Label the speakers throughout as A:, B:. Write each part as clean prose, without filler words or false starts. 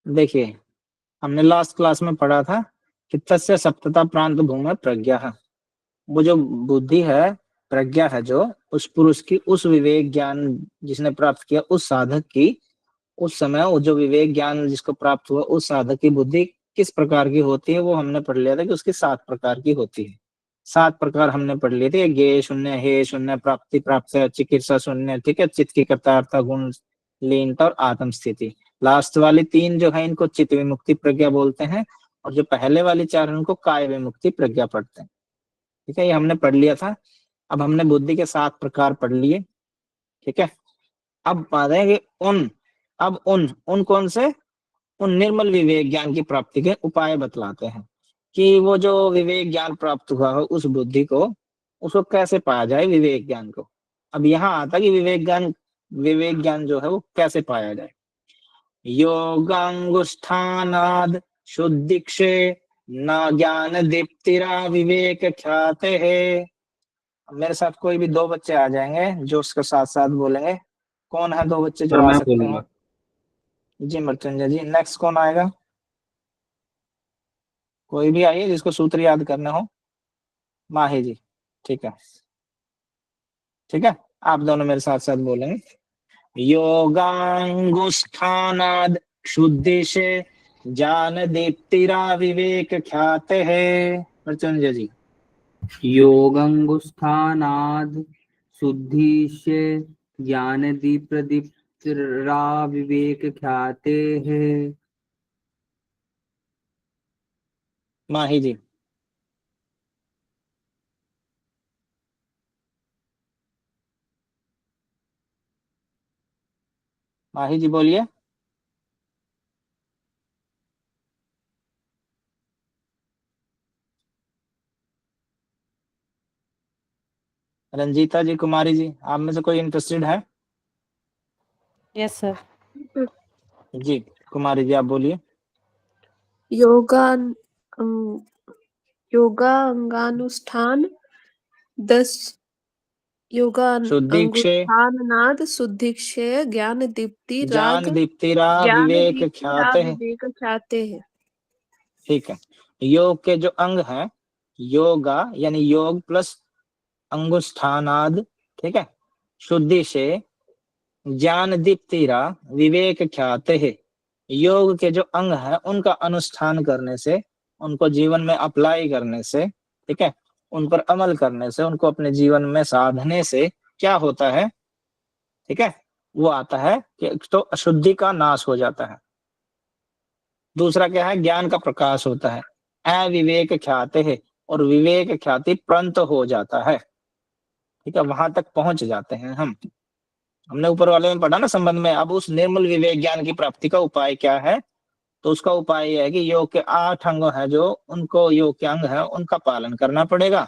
A: देखिए, हमने last class में पढ़ा था कि तस्य सप्तता प्रांत भूमि प्रज्ञा। वो जो बुद्धि है, प्रज्ञा है, जो उस पुरुष की, उस विवेक ज्ञान जिसने प्राप्त किया, उस साधक की, उस समय वो जो विवेक ज्ञान जिसको प्राप्त हुआ, उस साधक की बुद्धि किस प्रकार की होती है, वो हमने पढ़ लिया था कि उसकी 7 प्रकार की होती है। 7 प्रकार हमने पढ़ लिए थे, ज्ञेय शून्य, हेय शून्य, प्राप्ति प्राप्त, चिकित्सा शून्य, ठीक है, चित्त की कर्तारता, गुण, लीनता और आत्म स्थिति। लास्ट वाली 3 जो है इनको चित्त विमुक्ति प्रज्ञा बोलते हैं, और जो पहले वाली 4 इनको काय विमुक्ति प्रज्ञा पढ़ते हैं। ठीक है, ये हमने पढ़ लिया था। अब हमने बुद्धि के 7 प्रकार पढ़ लिए। ठीक है, अब बात है कि उन कौन से, उन निर्मल विवेक ज्ञान की प्राप्ति के उपाय बतलाते हैं कि वो जो विवेक ज्ञान प्राप्त हुआ हो उस बुद्धि को, उसको कैसे पाया जाए विवेक ज्ञान को। अब यहाँ आता कि विवेक ज्ञान जो है वो कैसे पाया जाए। योगांगुष्ठानाद शुद्धिक्षे न ज्ञान दीप्तिरा विवेक ख्याते है। मेरे साथ कोई भी 2 बच्चे आ जाएंगे जो उसके साथ साथ बोलेंगे। कौन है 2 बच्चे जो
B: सर
A: आ
B: मैं
A: सकते
B: बोलूंगा।
A: हैं? जी मृत्युंजय जी। नेक्स्ट कौन आएगा? कोई भी आइए जिसको सूत्र याद करने हो। माही जी। ठीक है, ठीक है, आप दोनों मेरे साथ साथ बोलेंगे। योगांगुष्ठानाद शुद्धि से ज्ञान दीप्तिरा विवेक ख्याते है। मृत्युंजय जी।
B: योगंगुस्थानाद शुद्धिश्य ज्ञानदीप्रदीप्तिरा विवेक ख्याते हैं।
A: माही जी। माही जी बोलिए। रंजीता जी, कुमारी जी, आप में से कोई इंटरेस्टेड है?
C: Yes sir.
A: जी कुमारी जी, आप बोलिए।
D: योगान योगांगानुष्ठान 10
A: शुद्धिक्षे
D: योगांगुष्ठानाद शुद्धिक्षय ज्ञान दीप्ति राग
A: ज्ञान दीप्तिरा
D: ज्ञान
A: विवेक
D: दीप्ति
A: ख्याते
D: राग
A: हैं।
D: विवेक चाहते हैं।
A: ठीक है, योग के जो अंग हैं, योगा यानी योग प्लस अंगुष्ठानाद, ठीक है, शुद्धि से ज्ञान दीप्तिरा विवेक ख्याते है। योग के जो अंग है उनका अनुष्ठान करने से, उनको जीवन में अप्लाई करने से, ठीक है, उन पर अमल करने से, उनको अपने जीवन में साधने से क्या होता है? ठीक है, वो आता है कि तो अशुद्धि का नाश हो जाता है। दूसरा क्या है? ज्ञान का प्रकाश होता है। अविवेक ख्याते है, और विवेक ख्याति प्रंत हो जाता है। ठीक है, वहां तक पहुंच जाते हैं हम। हमने ऊपर वाले में पढ़ा ना संबंध में। अब उस निर्मल विवेक ज्ञान की प्राप्ति का उपाय क्या है? तो उसका उपाय यह है कि योग के 8 अंग है, जो उनको योग के अंग है उनका पालन करना पड़ेगा।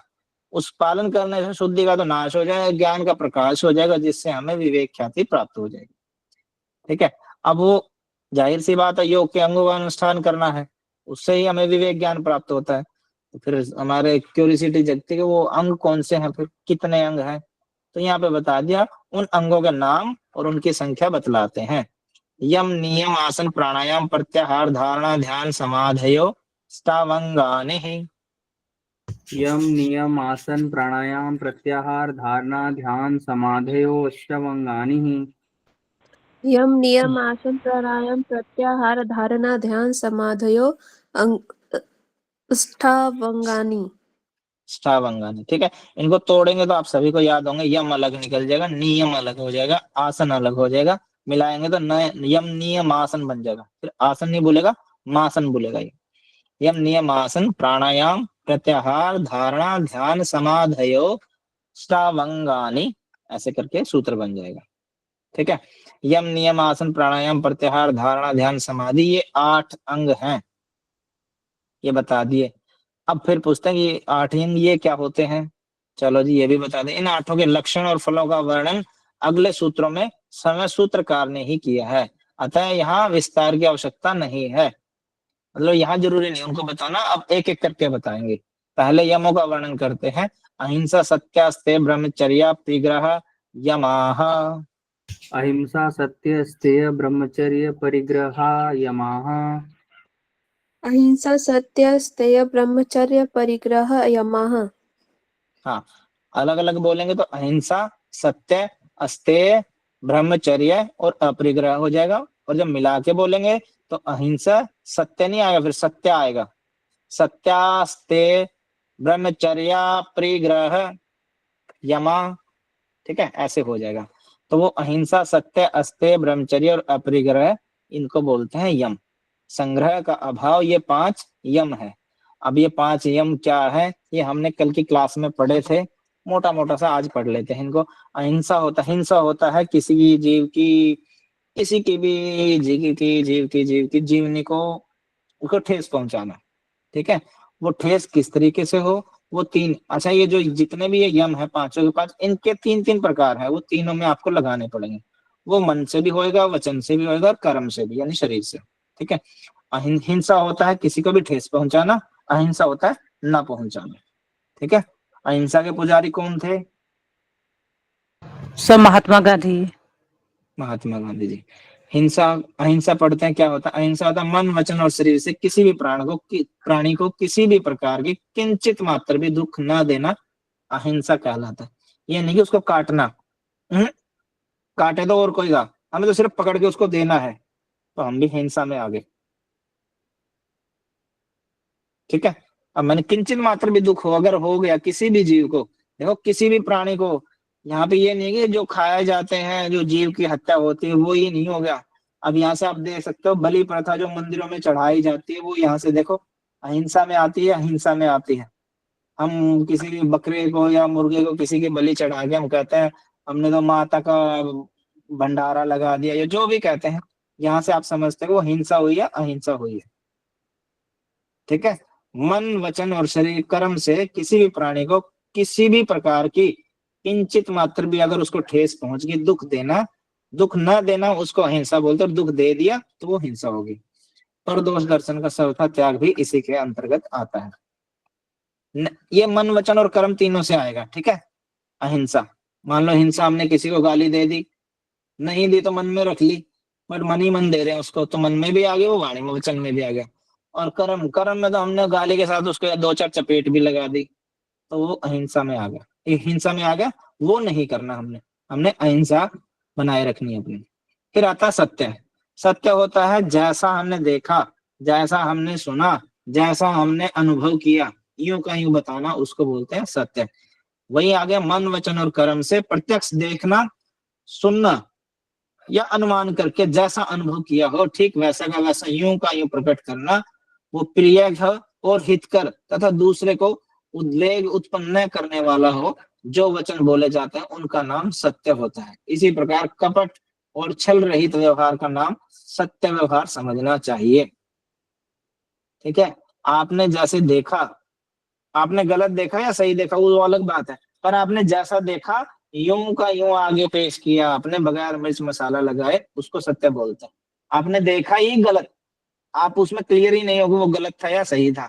A: उस पालन करने से शुद्धि का तो नाश हो जाएगा, ज्ञान का प्रकाश हो जाएगा, जिससे हमें विवेक ख्याति प्राप्त हो जाएगी। ठीक है, अब वो जाहिर सी बात है, योग के अंगों का अनुष्ठान करना है, उससे ही हमें विवेक ज्ञान प्राप्त होता है। तो फिर हमारे क्यूरियोसिटी जगती है कि वो अंग कौन से हैं, फिर कितने अंग हैं। तो यहाँ पे बता दिया, उन अंगों के नाम और उनकी संख्या बतलाते हैं। यम नियम आसन प्राणायाम प्रत्याहार धारणा ध्यान समाधयो स्टावंगानि।
B: यम नियम आसन प्राणायाम प्रत्याहार धारणा ध्यान समाधयो अष्टावंगानि हैं।
D: यम नियम आसन प्राणायाम प्रत्याहार धारणा ध्यान समाधयो अष्टावंगानि।
A: स्टावंगानि, ठीक है। इनको तोड़ेंगे तो आप सभी को याद होंगे। यम अलग निकल जाएगा, नियम अलग हो जाएगा, आसन अलग हो जाएगा, मिलाएंगे तो नए यम नियम आसन बन जाएगा। फिर आसन नहीं बोलेगा, मासन बोलेगा। ये यम नियम आसन प्राणायाम प्रत्याहार धारणा ध्यान समाधयो स्टावंगानि, ऐसे करके सूत्र बन जाएगा। ठीक है, यम नियम आसन प्राणायाम प्रत्याहार धारणा ध्यान समाधि, ये 8 अंग हैं, ये बता दिए। अब फिर पूछते हैं कि 8 अंग ये क्या होते हैं। चलो जी, ये भी बता दें। इन 8 के लक्षण और फलों का वर्णन अगले सूत्रों में समय सूत्रकार ने ही किया है, अतः यहाँ विस्तार की आवश्यकता नहीं है। मतलब यहाँ जरूरी नहीं उनको बताना, अब एक एक करके बताएंगे। पहले यमों का वर्णन करते हैं। अहिंसा सत्यास्ते ब्रह्मचर्या परिग्रह यमाह।
B: अहिंसा सत्य स्तेय ब्रह्मचर्य परिग्रहा यमाः।
D: अहिंसा सत्य स्तेय ब्रह्मचर्य परिग्रह यमः।
A: हाँ, अलग अलग बोलेंगे तो अहिंसा, सत्य, अस्तेय, ब्रह्मचर्य और अपरिग्रह हो जाएगा। और जब मिला के बोलेंगे तो अहिंसा सत्य नहीं आएगा, फिर सत्य आएगा। सत्यास्तेय ब्रह्मचर्य परिग्रह यमा, ठीक है, ऐसे हो जाएगा। तो वो अहिंसा, सत्य, अस्तेय, ब्रह्मचर्य और अपरिग्रह, इनको बोलते हैं यम। संग्रह का अभाव, ये 5 यम है। अब ये 5 यम क्या है, ये हमने कल की क्लास में पढ़े थे, मोटा मोटा सा आज पढ़ लेते हैं इनको। हिंसा होता है किसी भी जीव की, किसी की भी जीव की जीवनी को, उसको ठेस पहुंचाना। ठीक है, वो ठेस किस तरीके से हो, वो 3, अच्छा ये जो जितने भी ये यम है, पांचों के पांच, इनके 3 प्रकार है, वो तीनों में आपको लगाने पड़ेंगे। वो मन से भी होएगा, वचन से भी होएगा और कर्म से भी, यानी शरीर से। ठीक है, हिंसा होता है किसी को भी ठेस पहुंचाना, अहिंसा होता है ना पहुंचाना। ठीक है, अहिंसा के पुजारी कौन थे?
C: सर महात्मा गांधी।
A: महात्मा गांधी जी। हिंसा, अहिंसा पढ़ते हैं, क्या होता है? अहिंसा होता है मन, वचन और शरीर से किसी भी प्राणी को किसी भी प्रकार की किंचित मात्र भी दुख न देना, अहिंसा कहलाता है। ये नहीं कि उसको काटना, काटे तो और कोई का, हमें तो सिर्फ पकड़ के उसको देना है, तो हम भी हिंसा में आ गए। ठीक है, अब मैंने किंचित मात्र भी दुख हो अगर हो गया किसी भी जीव को, देखो किसी भी प्राणी को, यहाँ पे ये नहीं कि जो खाए जाते हैं, जो जीव की हत्या होती है वो ये नहीं हो गया। अब यहाँ से आप देख सकते हो बलि प्रथा जो मंदिरों में चढ़ाई जाती है, वो यहाँ से देखो अहिंसा में आती है, अहिंसा में आती है। हम किसी भी बकरे को या मुर्गे को किसी की बलि चढ़ा के हम कहते हैं हमने तो माता का भंडारा लगा दिया, या जो भी कहते हैं, यहाँ से आप समझते हो वो हिंसा हुई है, अहिंसा हुई है। ठीक है, मन, वचन और शरीर कर्म से किसी भी प्राणी को किसी भी प्रकार की किंचित मात्र भी अगर उसको ठेस पहुंच गई, दुख देना, दुख न देना, उसको अहिंसा बोलते, और दुख दे दिया तो वो हिंसा होगी। परदोष दर्शन का सर्वथा त्याग भी इसी के अंतर्गत आता है। ये मन, वचन और कर्म तीनों से आएगा। ठीक है, अहिंसा, मान लो हिंसा, हमने किसी को गाली दे दी, नहीं दी तो मन में रख ली, बट मन ही मन दे रहे हैं उसको, तो मन में भी आ गया, वो वाणी में, वचन में भी आ गया। और कर्म, कर्म में तो हमने गाली के साथ उसको 2-4 चपेट भी लगा दी, तो वो अहिंसा में आ गया। ये हिंसा में आ गया, वो नहीं करना हमने, हमने अहिंसा बनाए रखनी है अपनी। फिर आता सत्य। सत्य होता है जैसा हमने देखा, जैसा हमने सुना, जैसा हमने अनुभव किया, यूं का यूं बताना, उसको बोलते हैं सत्य। वही आ गया मन, वचन और कर्म से प्रत्यक्ष देखना, सुनना या अनुमान करके जैसा अनुभव किया हो ठीक वैसा का वैसा यूं का यूं प्रकट करना, वो प्रिय हो और हितकर तथा दूसरे को उद्वेग उत्पन्न न करने वाला हो, जो वचन बोले जाते हैं उनका नाम सत्य होता है। इसी प्रकार कपट और छल रहित व्यवहार का नाम सत्य व्यवहार समझना चाहिए। ठीक है, आपने जैसे देखा, आपने गलत देखा या सही देखा वो अलग बात है, पर आपने जैसा देखा यूं का यूं आगे पेश किया, आपने बगैर मिर्च मसाला लगाए, उसको सत्य बोलते हैं। आपने देखा ही गलत, आप उसमें क्लियर ही नहीं होगा वो गलत था या सही था,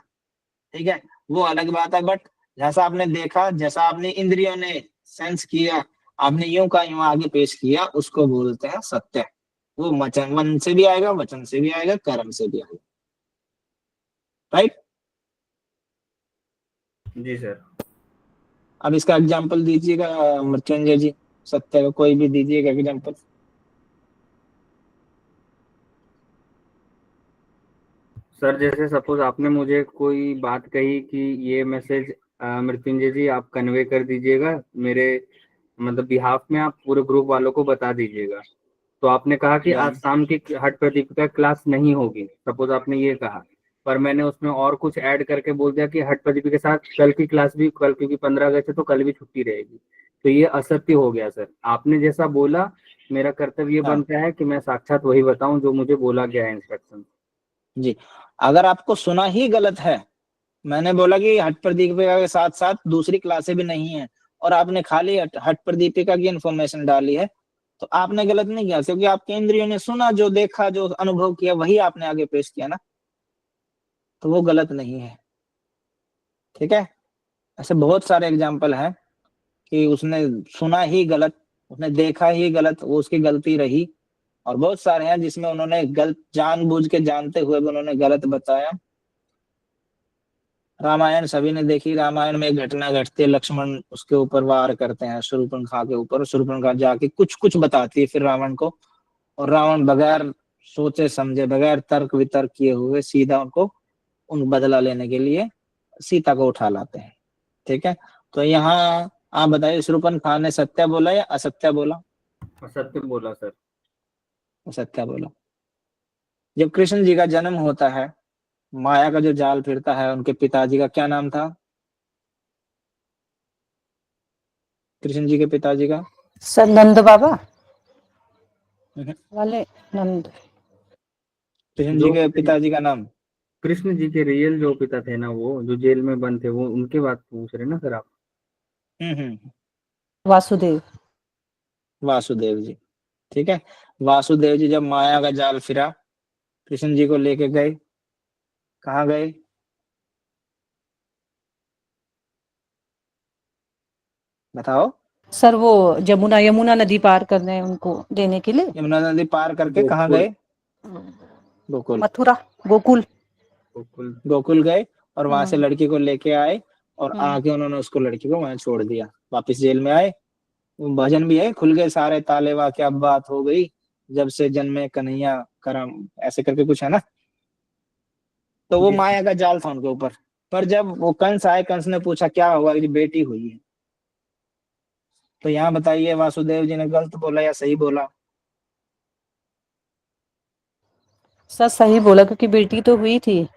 A: ठीक है, वो अलग बात है। बट जैसा आपने देखा, जैसा आपने इंद्रियों ने सेंस किया, आपने यूं का यूं आगे पेश किया, उसको बोलते हैं सत्य। वो मन से भी आएगा, वचन से भी आएगा, कर्म से भी आएगा। राइट,
B: जी सर।
A: अब इसका एग्जाम्पल दीजिएगा मृत्युंजय जी, सत्य का कोई भी दीजिएगा एग्जाम्पल।
B: सर जैसे सपोज आपने मुझे कोई बात कही कि ये मैसेज मृत्युंजय जी आप कन्वे कर दीजिएगा मेरे मतलब बिहाफ में, आप पूरे ग्रुप वालों को बता दीजिएगा। तो आपने कहा कि आज शाम की हट प्रदीपिका क्लास नहीं होगी, सपोज आपने ये कहा, पर मैंने उसमें और कुछ ऐड करके बोल दिया कि हट प्रदीपिका के साथ कल की क्लास भी, कल क्योंकि 15 अगस्त है तो कल भी छुट्टी रहेगी, तो ये असत्य हो गया सर। आपने जैसा बोला, मेरा कर्तव्य ये
A: हाँ
B: बनता है कि मैं साक्षात वही बताऊं जो मुझे बोला गया है इंस्ट्रक्शन।
A: जी, अगर आपको सुना ही गलत है, मैंने बोला कि हट प्रदीपिका के साथ साथ दूसरी क्लासें भी नहीं है, और आपने खाली हट प्रदीपिका की इन्फॉर्मेशन डाली है, तो आपने गलत नहीं किया, क्योंकि आपके इंद्रियों ने सुना, जो देखा, जो अनुभव किया, वही आपने आगे पेश किया ना, तो वो गलत नहीं है। ठीक है, ऐसे बहुत सारे एग्जाम्पल हैं कि उसने सुना ही गलत, उसने देखा ही गलत, वो उसकी गलती रही। और बहुत सारे हैं जिसमें उन्होंने गलत, जानबूझ के जानते हुए भी उन्होंने गलत बताया। रामायण सभी ने देखी, रामायण में एक घटना घटती है, लक्ष्मण उसके ऊपर वार करते हैं शूर्पणखा के ऊपर, शूर्पणखा जाके कुछ कुछ बताती है फिर रावण को, और रावण बगैर सोचे समझे, बगैर तर्क वितर्क किए हुए सीधा उनको उन बदला लेने के लिए सीता को उठा लाते हैं। ठीक है, तो यहाँ आप बताइए शूर्पणखा ने सत्य बोला या असत्य बोला?
B: सत्य बोला सर।
A: असत्य बोला। जब कृष्ण जी का जन्म होता है, माया का जो जाल फिरता है, उनके पिताजी का क्या नाम था? कृष्ण जी के पिताजी का?
C: सर नंद बाबा
A: कृष्ण
C: वाले नंद।
A: जी
B: जो
A: के पिताजी का नाम?
B: कृष्ण जी के रियल जो पिता थे ना, वो जो जेल में बंद थे, वो उनके बात पूछ रहे ना सर आप?
A: हम्म।
C: वासुदेव।
A: वासुदेव जी। ठीक है, वासुदेव जी जब माया का जाल फिरा, कृष्ण जी को लेके गए, कहाँ गए? बताओ।
C: सर वो यमुना नदी पार करने उनको देने के लिए।
A: यमुना नदी पार करके कहाँ
B: गोकुल।
A: गए? गोकुल।
C: मथुरा, गोकुल।
B: गोकुल।
A: गोकुल गए और वहां से
C: हम्म,
A: लड़की को लेके आए, और
C: हम्म।
A: आके उन्होंने उसको, लड़की को वहां छोड़ दिया। वापस जेल में आए, वो भजन भी है, खुल गए सारे ताले, वाह क्या बात हो गई, जब से जन्मे कन्हैया करम, ऐसे करके कुछ है ना। तो वो
B: जी
A: माया का जाल था उनके ऊपर। पर जब वो कंस आए, कंस ने पूछा क्या हुआ, कि बेटी हुई है। तो यहाँ बताइए वासुदेव जी ने गलत बोला या सही बोला?
C: सर सही बोला, क्योंकि बेटी तो हुई थी,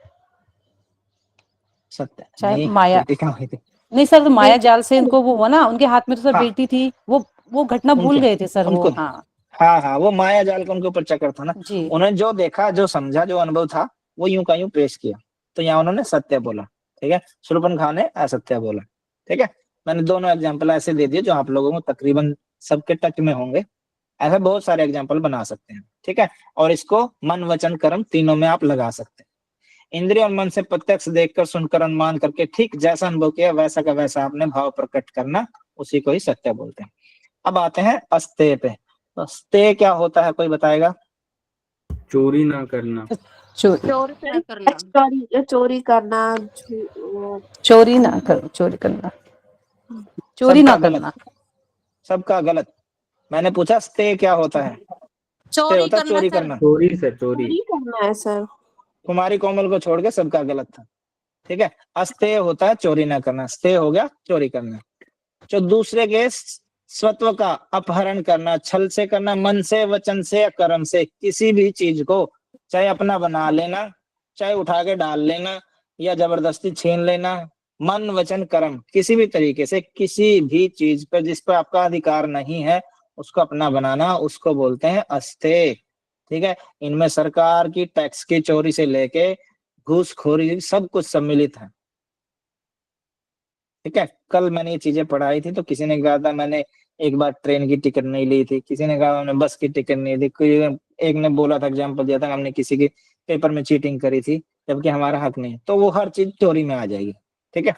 A: सत्य
C: चाहे
A: नहीं,
C: माया।
A: बेटी कहाँ हुई थी?
C: नहीं सर, तो माया
D: बेटी
C: जाल से इनको वो हुआ ना, उनके हाथ में तो सर
A: हाँ,
C: बेटी थी, वो घटना भूल
A: उनके,
C: गए थे सर वो।
A: उनको,
C: हाँ
A: हाँ हाँ, वो माया जाल का उनके ऊपर चक्कर था ना।
C: जी।
A: उन्होंने जो देखा, जो समझा, जो अनुभव था, वो यूं का यूं पेश किया। तो यहाँ उन्होंने सत्य बोला। ठीक है, शूर्पणखा ने असत्य बोला। ठीक है, मैंने दोनों एग्जाम्पल ऐसे दे दिए जो आप लोगों को तकरीबन सबके टच में होंगे। ऐसे बहुत सारे एग्जाम्पल बना सकते हैं। ठीक है, और इसको मन वचन कर्म तीनों में आप लगा सकते हैं। इंद्रिय और मन से प्रत्यक्ष देखकर, सुनकर, अनुमान करके ठीक जैसा अनुभव किया वैसा का वैसा आपने भाव प्रकट करना, उसी को ही सत्य बोलते हैं। अब आते हैं अस्तेय पे। तो अस्तेय क्या होता है, कोई बताएगा?
B: चोरी ना करना।
C: चोरी,
D: चोरी करना,
C: चोरी ना करो, चोरी करना, चोरी ना
A: सबका गलत,
C: करना।
A: सबका गलत। मैंने पूछा स्ते क्या होता है? स्ते
E: चोरी
A: होता है
E: करना
A: चोरी
E: सर।
A: करना।
B: चोरी सर, चोरी।
D: चोरी करना है सर।
A: कुमारी कोमल को छोड़ के सबका गलत था। ठीक है, अस्तेय होता है चोरी ना करना, स्ते हो गया चोरी करना। जो दूसरे के स्वत्व का अपहरण करना, छल से करना, मन से, वचन से या कर्म से, किसी भी चीज को चाहे अपना बना लेना, चाहे उठा के डाल लेना, या जबरदस्ती छीन लेना, मन वचन कर्म, किसी भी तरीके से किसी भी चीज पर जिस पर आपका अधिकार नहीं है, उसको अपना बनाना, उसको बोलते हैं अस्तेय। ठीक है, इनमें सरकार की टैक्स की चोरी से लेके घूसखोरी सब कुछ सम्मिलित है। ठीक है, कल मैंने ये चीजें पढ़ाई थी, तो किसी ने कहा था मैंने एक बार ट्रेन की टिकट नहीं ली थी, किसी ने कहा हमने बस की टिकट नहीं दी, कोई एक ने बोला था, एग्जाम्पल दिया था, हमने किसी के पेपर में चीटिंग करी थी, जबकि हमारा हक नहीं है, तो वो हर चीज चोरी में आ जाएगी। ठीक है।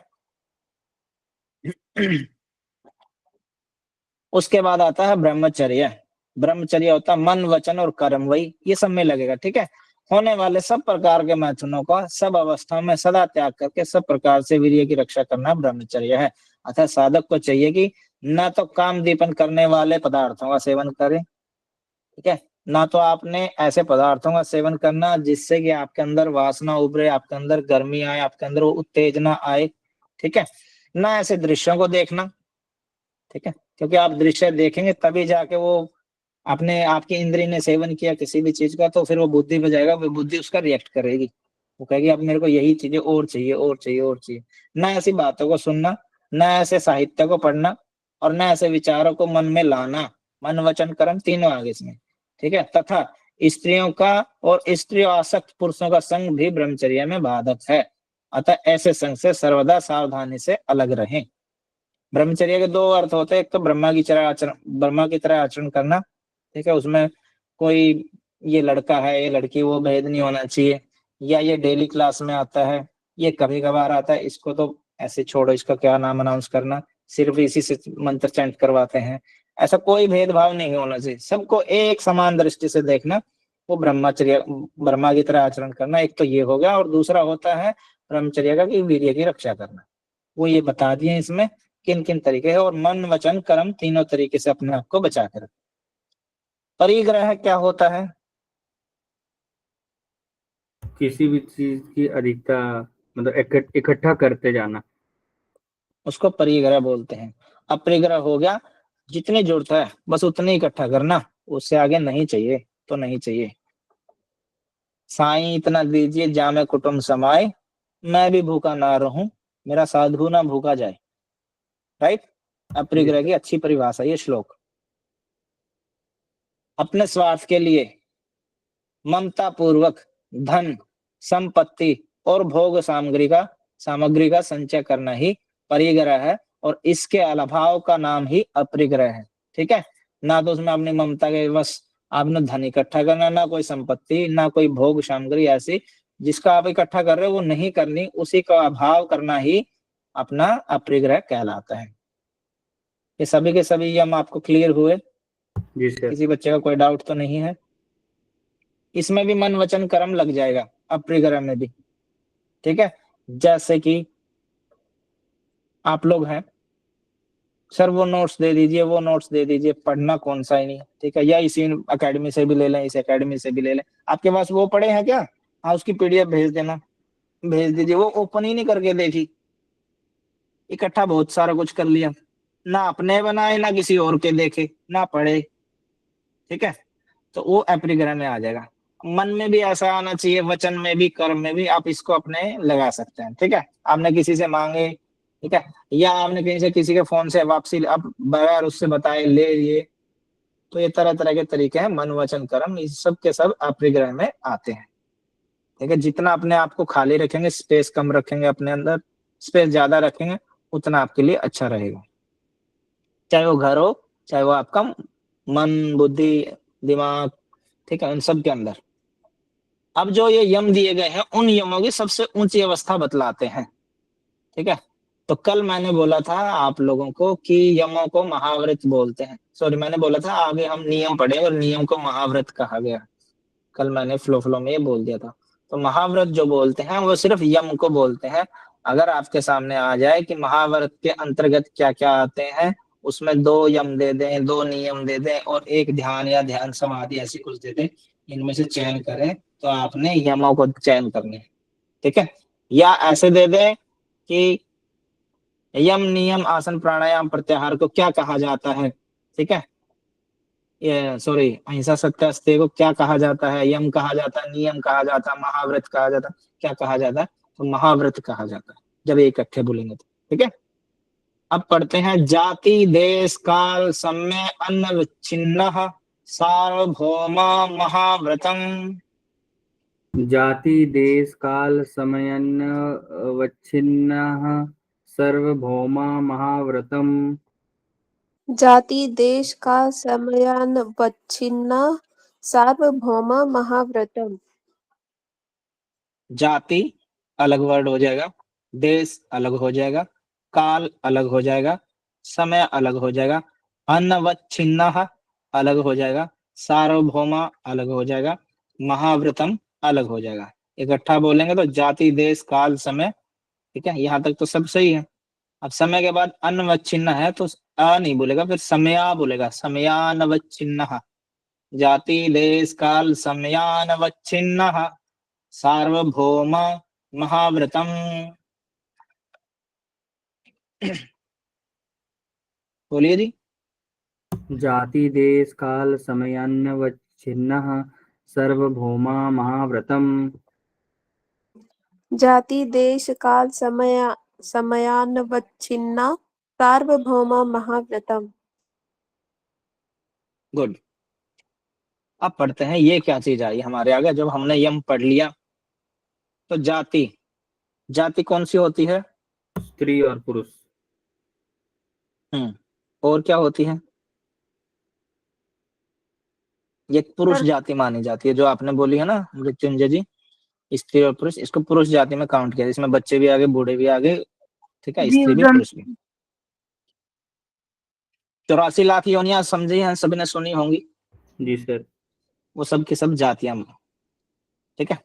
A: उसके बाद आता है ब्रह्मचर्य। ब्रह्मचर्य होता है मन वचन और कर्म, वही ये सब में लगेगा। ठीक है, होने वाले सब प्रकार के मैथुनों का सब अवस्थाओं में सदा त्याग करके सब प्रकार से वीर्य की रक्षा करना ब्रह्मचर्य है। अतः साधक को चाहिए कि न तो काम दीपन करने वाले पदार्थों का सेवन करें, ठीक है, ना तो आपने ऐसे पदार्थों का सेवन करना जिससे कि आपके अंदर वासना उभरे, आपके अंदर गर्मी आए, आपके अंदर वो उत्तेजना आए। ठीक है, ना ऐसे दृश्यों को देखना। ठीक है, क्योंकि आप दृश्य देखेंगे तभी जाके वो, आपने, आपकी इंद्री ने सेवन किया किसी भी चीज का, तो फिर वो बुद्धि पे जाएगा, वो बुद्धि उसका रिएक्ट करेगी, वो कहेगी अब मेरे को यही चीजें और चाहिए और चाहिए और चाहिए। ना ऐसी बातों को सुनना, ना ऐसे साहित्य को पढ़ना, और ना ऐसे विचारों को मन में लाना। मन वचन कर्म तीनों आगे इसमें। ठीक है, तथा स्त्रियों का और स्त्री आसक्त पुरुषों का संग भी ब्रह्मचर्य में बाधक है। अतः ऐसे संग से सर्वदा सावधानी से अलग रहें। ब्रह्मचर्य के दो अर्थ होते हैं, एक तो ब्रह्मा की तरह आचरण करना। ठीक है, उसमें कोई ये लड़का है ये लड़की वो भेद नहीं होना चाहिए, या ये डेली क्लास में आता है, ये कभी कभार आता है, इसको तो ऐसे छोड़ो, इसका क्या नाम अनाउंस करना, सिर्फ इसी से मंत्र चैंट करवाते हैं, ऐसा कोई भेदभाव नहीं होना चाहिए, सबको एक समान दृष्टि से देखना, वो ब्रह्मचर्य ब्रह्मा की तरह आचरण करना। एक तो ये हो गया, और दूसरा होता है ब्रह्मचर्य का कि वीर्य की रक्षा करना। वो ये बता दिए इसमें किन किन तरीके है, और मन वचन कर्म तीनों तरीके से अपने आप को बचा कर। परिग्रह क्या होता है?
B: किसी भी चीज की अधिकता, मतलब इकट्ठा करते जाना।
A: उसको परिग्रह बोलते हैं। अपरिग्रह हो गया जितनी जरूरत है बस उतनी इकट्ठा करना, उससे आगे नहीं चाहिए तो नहीं चाहिए। साईं इतना दीजिए जामे कुटुंब समाए, मैं भी भूखा ना रहूं, मेरा साधु ना भूखा जाए। राइट, अपरिग्रह की अच्छी परिभाषा ये श्लोक। अपने स्वार्थ के लिए ममता पूर्वक धन, संपत्ति और भोग सामग्री का संचय करना ही परिग्रह है, और इसके अभाव का नाम ही अपरिग्रह है। ठीक है, ना तो उसमें अपनी ममता के बस आपने धन इकट्ठा करना, ना कोई संपत्ति, ना कोई भोग सामग्री ऐसी जिसका आप इकट्ठा कर रहे हो वो नहीं करनी, उसी का अभाव करना ही अपना अपरिग्रह कहलाता है। ये सभी के सभी यम आपको क्लियर हुए?
B: जी सर।
A: किसी बच्चे का कोई डाउट तो नहीं है? इसमें भी मन वचन कर्म लग जाएगा, अपरिग्रह में भी। ठीक है, जैसे कि आप लोग हैं, सर वो नोट्स दे दीजिए, वो नोट्स दे दीजिए, पढ़ना कौन सा ही नहीं। ठीक है, या इसी एकेडमी से भी ले लें, इस एकेडमी से भी ले लें। आपके पास वो पड़े हैं क्या? हाँ, उसकी पीडीएफ भेज देना, भेज दीजिए। वो ओपन ही नहीं करके देखी, इकट्ठा बहुत सारा कुछ कर लिया, ना अपने बनाए ना किसी और के देखे ना पढ़े। ठीक है, तो वो अपरिग्रह में आ जाएगा। मन में भी ऐसा आना चाहिए, वचन में भी, कर्म में भी, आप इसको अपने लगा सकते हैं। ठीक है, आपने किसी से मांगे, ठीक है, या आपने कहीं से किसी के फोन से वापसी आप बगैर उससे बताए ले लिए, तो ये तरह तरह के तरीके हैं। मन वचन कर्म इस सब के सब अपरिग्रह में आते हैं। ठीक है, जितना अपने आप को खाली रखेंगे, स्पेस कम रखेंगे अपने अंदर, स्पेस ज्यादा रखेंगे, उतना आपके लिए अच्छा रहेगा। चाहे वो घर हो, चाहे वो आपका मन, बुद्धि, दिमाग, ठीक है, उन सब के अंदर। अब जो ये यम दिए गए हैं, उन यमों की सबसे ऊंची अवस्था बतलाते हैं। ठीक है, तो कल मैंने बोला था आप लोगों को कि यमों को महाव्रत बोलते हैं। सॉरी, मैंने बोला था आगे हम नियम पढ़े और नियम को महाव्रत कहा गया। कल मैंने फ्लो में ये बोल दिया था। तो महाव्रत जो बोलते हैं वो सिर्फ यम को बोलते हैं। अगर आपके सामने आ जाए कि महाव्रत के अंतर्गत क्या क्या आते हैं, उसमें 2 यम दे दें, 2 नियम दे दें और 1 ध्यान या ध्यान समाधि ऐसी कुछ दे दें, इनमें से चयन करें, तो आपने यमों को चयन करने हैं। ठीक है, या ऐसे दे दें कि यम, नियम, आसन, प्राणायाम, प्रत्याहार को क्या कहा जाता है। ठीक है, ये सॉरी, अहिंसा, सत्य, अस्तेय को क्या कहा जाता है, यम कहा जाता है, नियम कहा जाता है, महाव्रत कहा जाता है, क्या कहा जाता है? तो महाव्रत कहा जाता है जब ये इकट्ठे बोलेंगे तो। ठीक है, अब पढ़ते हैं। जाति देश काल समय अन्न विच्छिन्न सार्वभौम महाव्रतम।
B: जाति देश काल समयन्न वच्छिन्नः सर्वभौमा महाव्रतम।
D: जाति देश का समयानवच्छिन्न सार्वभौम महाव्रतम।
A: जाति अलग वर्ड हो जाएगा, देश अलग हो जाएगा, काल अलग हो जाएगा, समय अलग हो जाएगा, अनवच्छिन्न अलग हो जाएगा, सार्वभौमा अलग हो जाएगा, महाव्रतम अलग हो जाएगा। इकट्ठा बोलेंगे तो जाति देश काल समय। ठीक है, यहाँ तक तो सब सही है। अब समय के बाद अनवच्छिन्न है तो अ नहीं बोलेगा, फिर समया बोलेगा, समयानवच्छिन्न। जाति देश काल समयानवच्छिन्न सार्वभौम महाव्रतम। बोलिए जी।
B: जाति देश काल समयन्न वच्छिन्नः सर्वभौमा महाव्रतम।
D: जाति देश काल समयानवच्छिन्न सार्वभौम महाव्रतम।
A: गुड। अब पढ़ते हैं ये क्या चीज आई हमारे आगे। जब हमने यम पढ़ लिया तो जाति, जाति कौन सी होती है?
B: स्त्री और पुरुष।
A: और क्या होती है? ये पुरुष
D: सर,
A: जाति मानी जाती है, जो आपने बोली है ना मृत्युंजय जी, स्त्री और पुरुष, इसको पुरुष जाति में काउंट किया। इसमें बच्चे भी आगे, बूढ़े भी आगे, ठीक है, स्त्री भी पुरुष भी। 84 लाख योनियां समझी हैं, सभी ने सुनी होंगी।
B: जी सर।
A: वो सब की सब जातियां, ठीक है।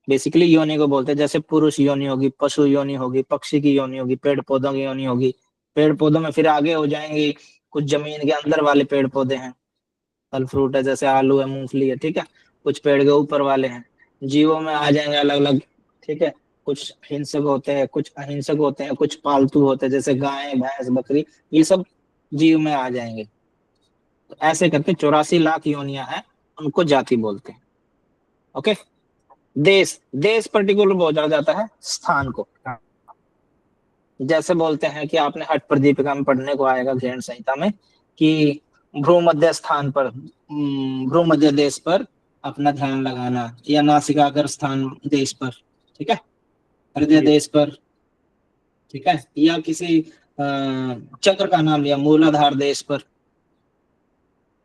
A: बेसिकली योनि को बोलते हैं, जैसे पुरुष योनि होगी, पशु योनि होगी, पक्षी की योनि होगी, पेड़ पौधों की योनि होगी। पेड़ पौधों में फिर आगे हो जाएंगे, कुछ जमीन के अंदर वाले पेड़ पौधे हैं, फल फ्रूट है, जैसे आलू है, मूंगफली है, ठीक है। कुछ पेड़ के ऊपर वाले हैं। जीवों में आ जाएंगे अलग अलग, ठीक है। कुछ हिंसक होते हैं, कुछ अहिंसक होते हैं, कुछ पालतू होते हैं, जैसे गाय भैंस बकरी, ये सब जीव में आ जाएंगे। तो ऐसे करके 84 लाख योनियां हैं, उनको जाति बोलते हैं। ओके। देश, देश पर्टिकुलर बोला जाता है स्थान को। जैसे बोलते हैं कि आपने हठ प्रदीपिका में पढ़ने को आएगा ग्रहण संहिता में, कि भ्रूमध्य स्थान पर, भ्रूमध्य देश पर अपना ध्यान लगाना, या नासिकाग्र स्थान देश पर, ठीक है, हृदय देश पर, ठीक है, या किसी चक्र का नाम लिया मूलाधार देश पर,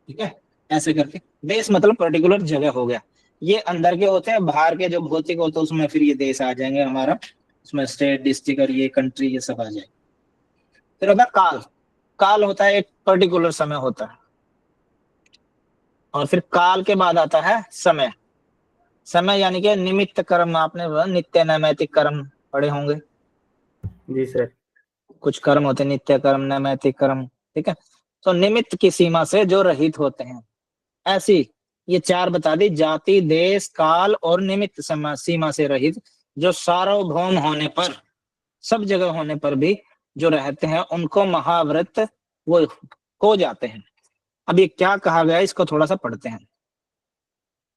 A: ठीक है। ऐसे करके देश मतलब पर्टिकुलर जगह हो गया। ये अंदर के होते हैं, बाहर के जो भौतिक होते हैं उसमें फिर ये देश आ जाएंगे हमारा, उसमें स्टेट डिस्ट्रिक्ट और ये कंट्री ये सब आ जाएंगे। फिर होता है काल। काल होता है एक पर्टिकुलर समय होता है। और फिर काल के बाद आता है समय। समय यानी कि निमित्त कर्म, आपने नित्य नैमित्तिक कर्म पढ़े होंगे।
B: जी सर।
A: कुछ कर्म होते हैं नित्य कर्म, नैमित्तिक कर्म, ठीक है। तो निमित्त की सीमा से जो रहित होते हैं, ऐसी ये चार बता दी, जाति देश काल और निमित्त सीमा से रहित, जो सार्वभौम होने पर, सब जगह होने पर भी जो रहते हैं, उनको महाव्रत वो हो जाते हैं। अब ये क्या कहा गया है, इसको थोड़ा सा पढ़ते हैं।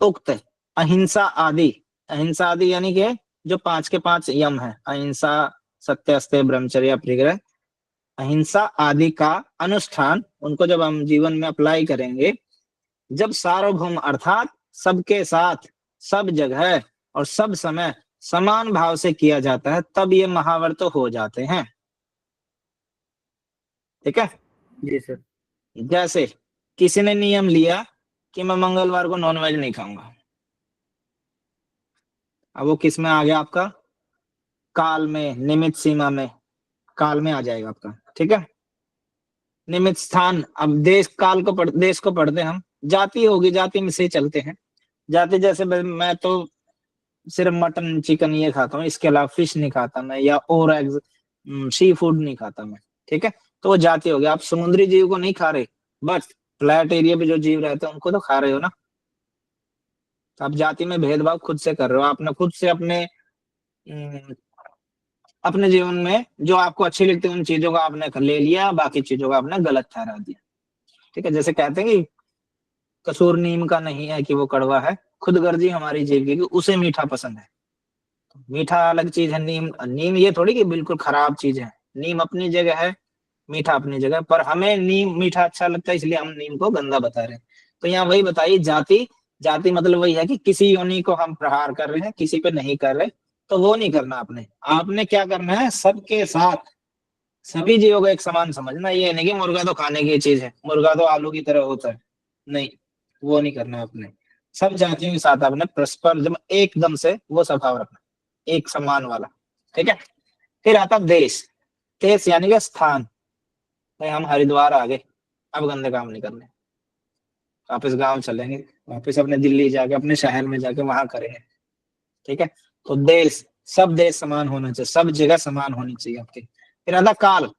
A: उक्त अहिंसा आदि, अहिंसा आदि यानी कि जो 5 के 5 यम है, अहिंसा सत्य अस्तेय ब्रह्मचर्य अपरिग्रह, अहिंसा आदि का अनुष्ठान, उनको जब हम जीवन में अप्लाई करेंगे, जब सार्वभौम अर्थात सबके साथ, सब जगह और सब समय समान भाव से किया जाता है, तब ये महाव्रत हो जाते हैं, ठीक है।
B: जी सर।
A: जैसे किसी ने नियम लिया कि मैं मंगलवार को नॉनवेज नहीं खाऊंगा, अब वो किस में आ गया आपका, काल में, निमित्त सीमा में, काल में आ जाएगा आपका, ठीक है। निमित्त स्थान, अब देश काल को देश को पढ़ते हम। जाति होगी, जाति में से चलते हैं। जाति जैसे मैं तो सिर्फ मटन चिकन ये खाता हूँ, इसके अलावा फिश नहीं खाता मैं, या और एग्स सी फूड नहीं खाता मैं, ठीक है। तो वो जाति हो गया। आप समुद्री जीव को नहीं खा रहे, बट फ्लैट एरिया पे जो जीव रहते हैं उनको तो खा रहे हो ना। तो आप जाति में भेदभाव खुद से कर रहे हो, आपने खुद से अपने जीवन में जो आपको अच्छी लगती है उन चीजों का आपने ले लिया, बाकी चीजों का आपने गलत ठहरा दिया, ठीक है। जैसे कहते हैं कि कसूर नीम का नहीं है कि वो कड़वा है, खुदगर्जी हमारी जीव की कि उसे मीठा पसंद है। मीठा अलग चीज है, नीम, नीम ये थोड़ी कि बिल्कुल खराब चीज है। नीम अपनी जगह है, मीठा अपनी जगह, पर हमें नीम मीठा अच्छा लगता है, इसलिए हम नीम को गंदा बता रहे हैं। तो यहाँ वही बताइए, जाति, जाति मतलब वही है कि किसी योनि को हम प्रहार कर रहे हैं, किसी पे नहीं कर रहे, तो वो नहीं करना आपने। आपने क्या करना है, सबके साथ सभी जीवों को एक समान समझना। ये नहीं कि मुर्गा तो खाने की चीज है, मुर्गा तो आलू की तरह होता है, नहीं, वो नहीं करना आपने। सब जातियों के साथ आपने परस्पर जब एकदम से वो स्वभाव रखना, एक समान वाला, ठीक है। फिर आता देश। देश यानी कि स्थान। भाई हम हरिद्वार आ गए, अब गंदे काम नहीं करने, वापस गांव चलेंगे, वापस अपने दिल्ली जाके अपने शहर में जाके वहां करेंगे, ठीक है। तो देश, सब देश समान होना चाहिए, सब जगह समान होनी चाहिए आपके। फिर आता काल।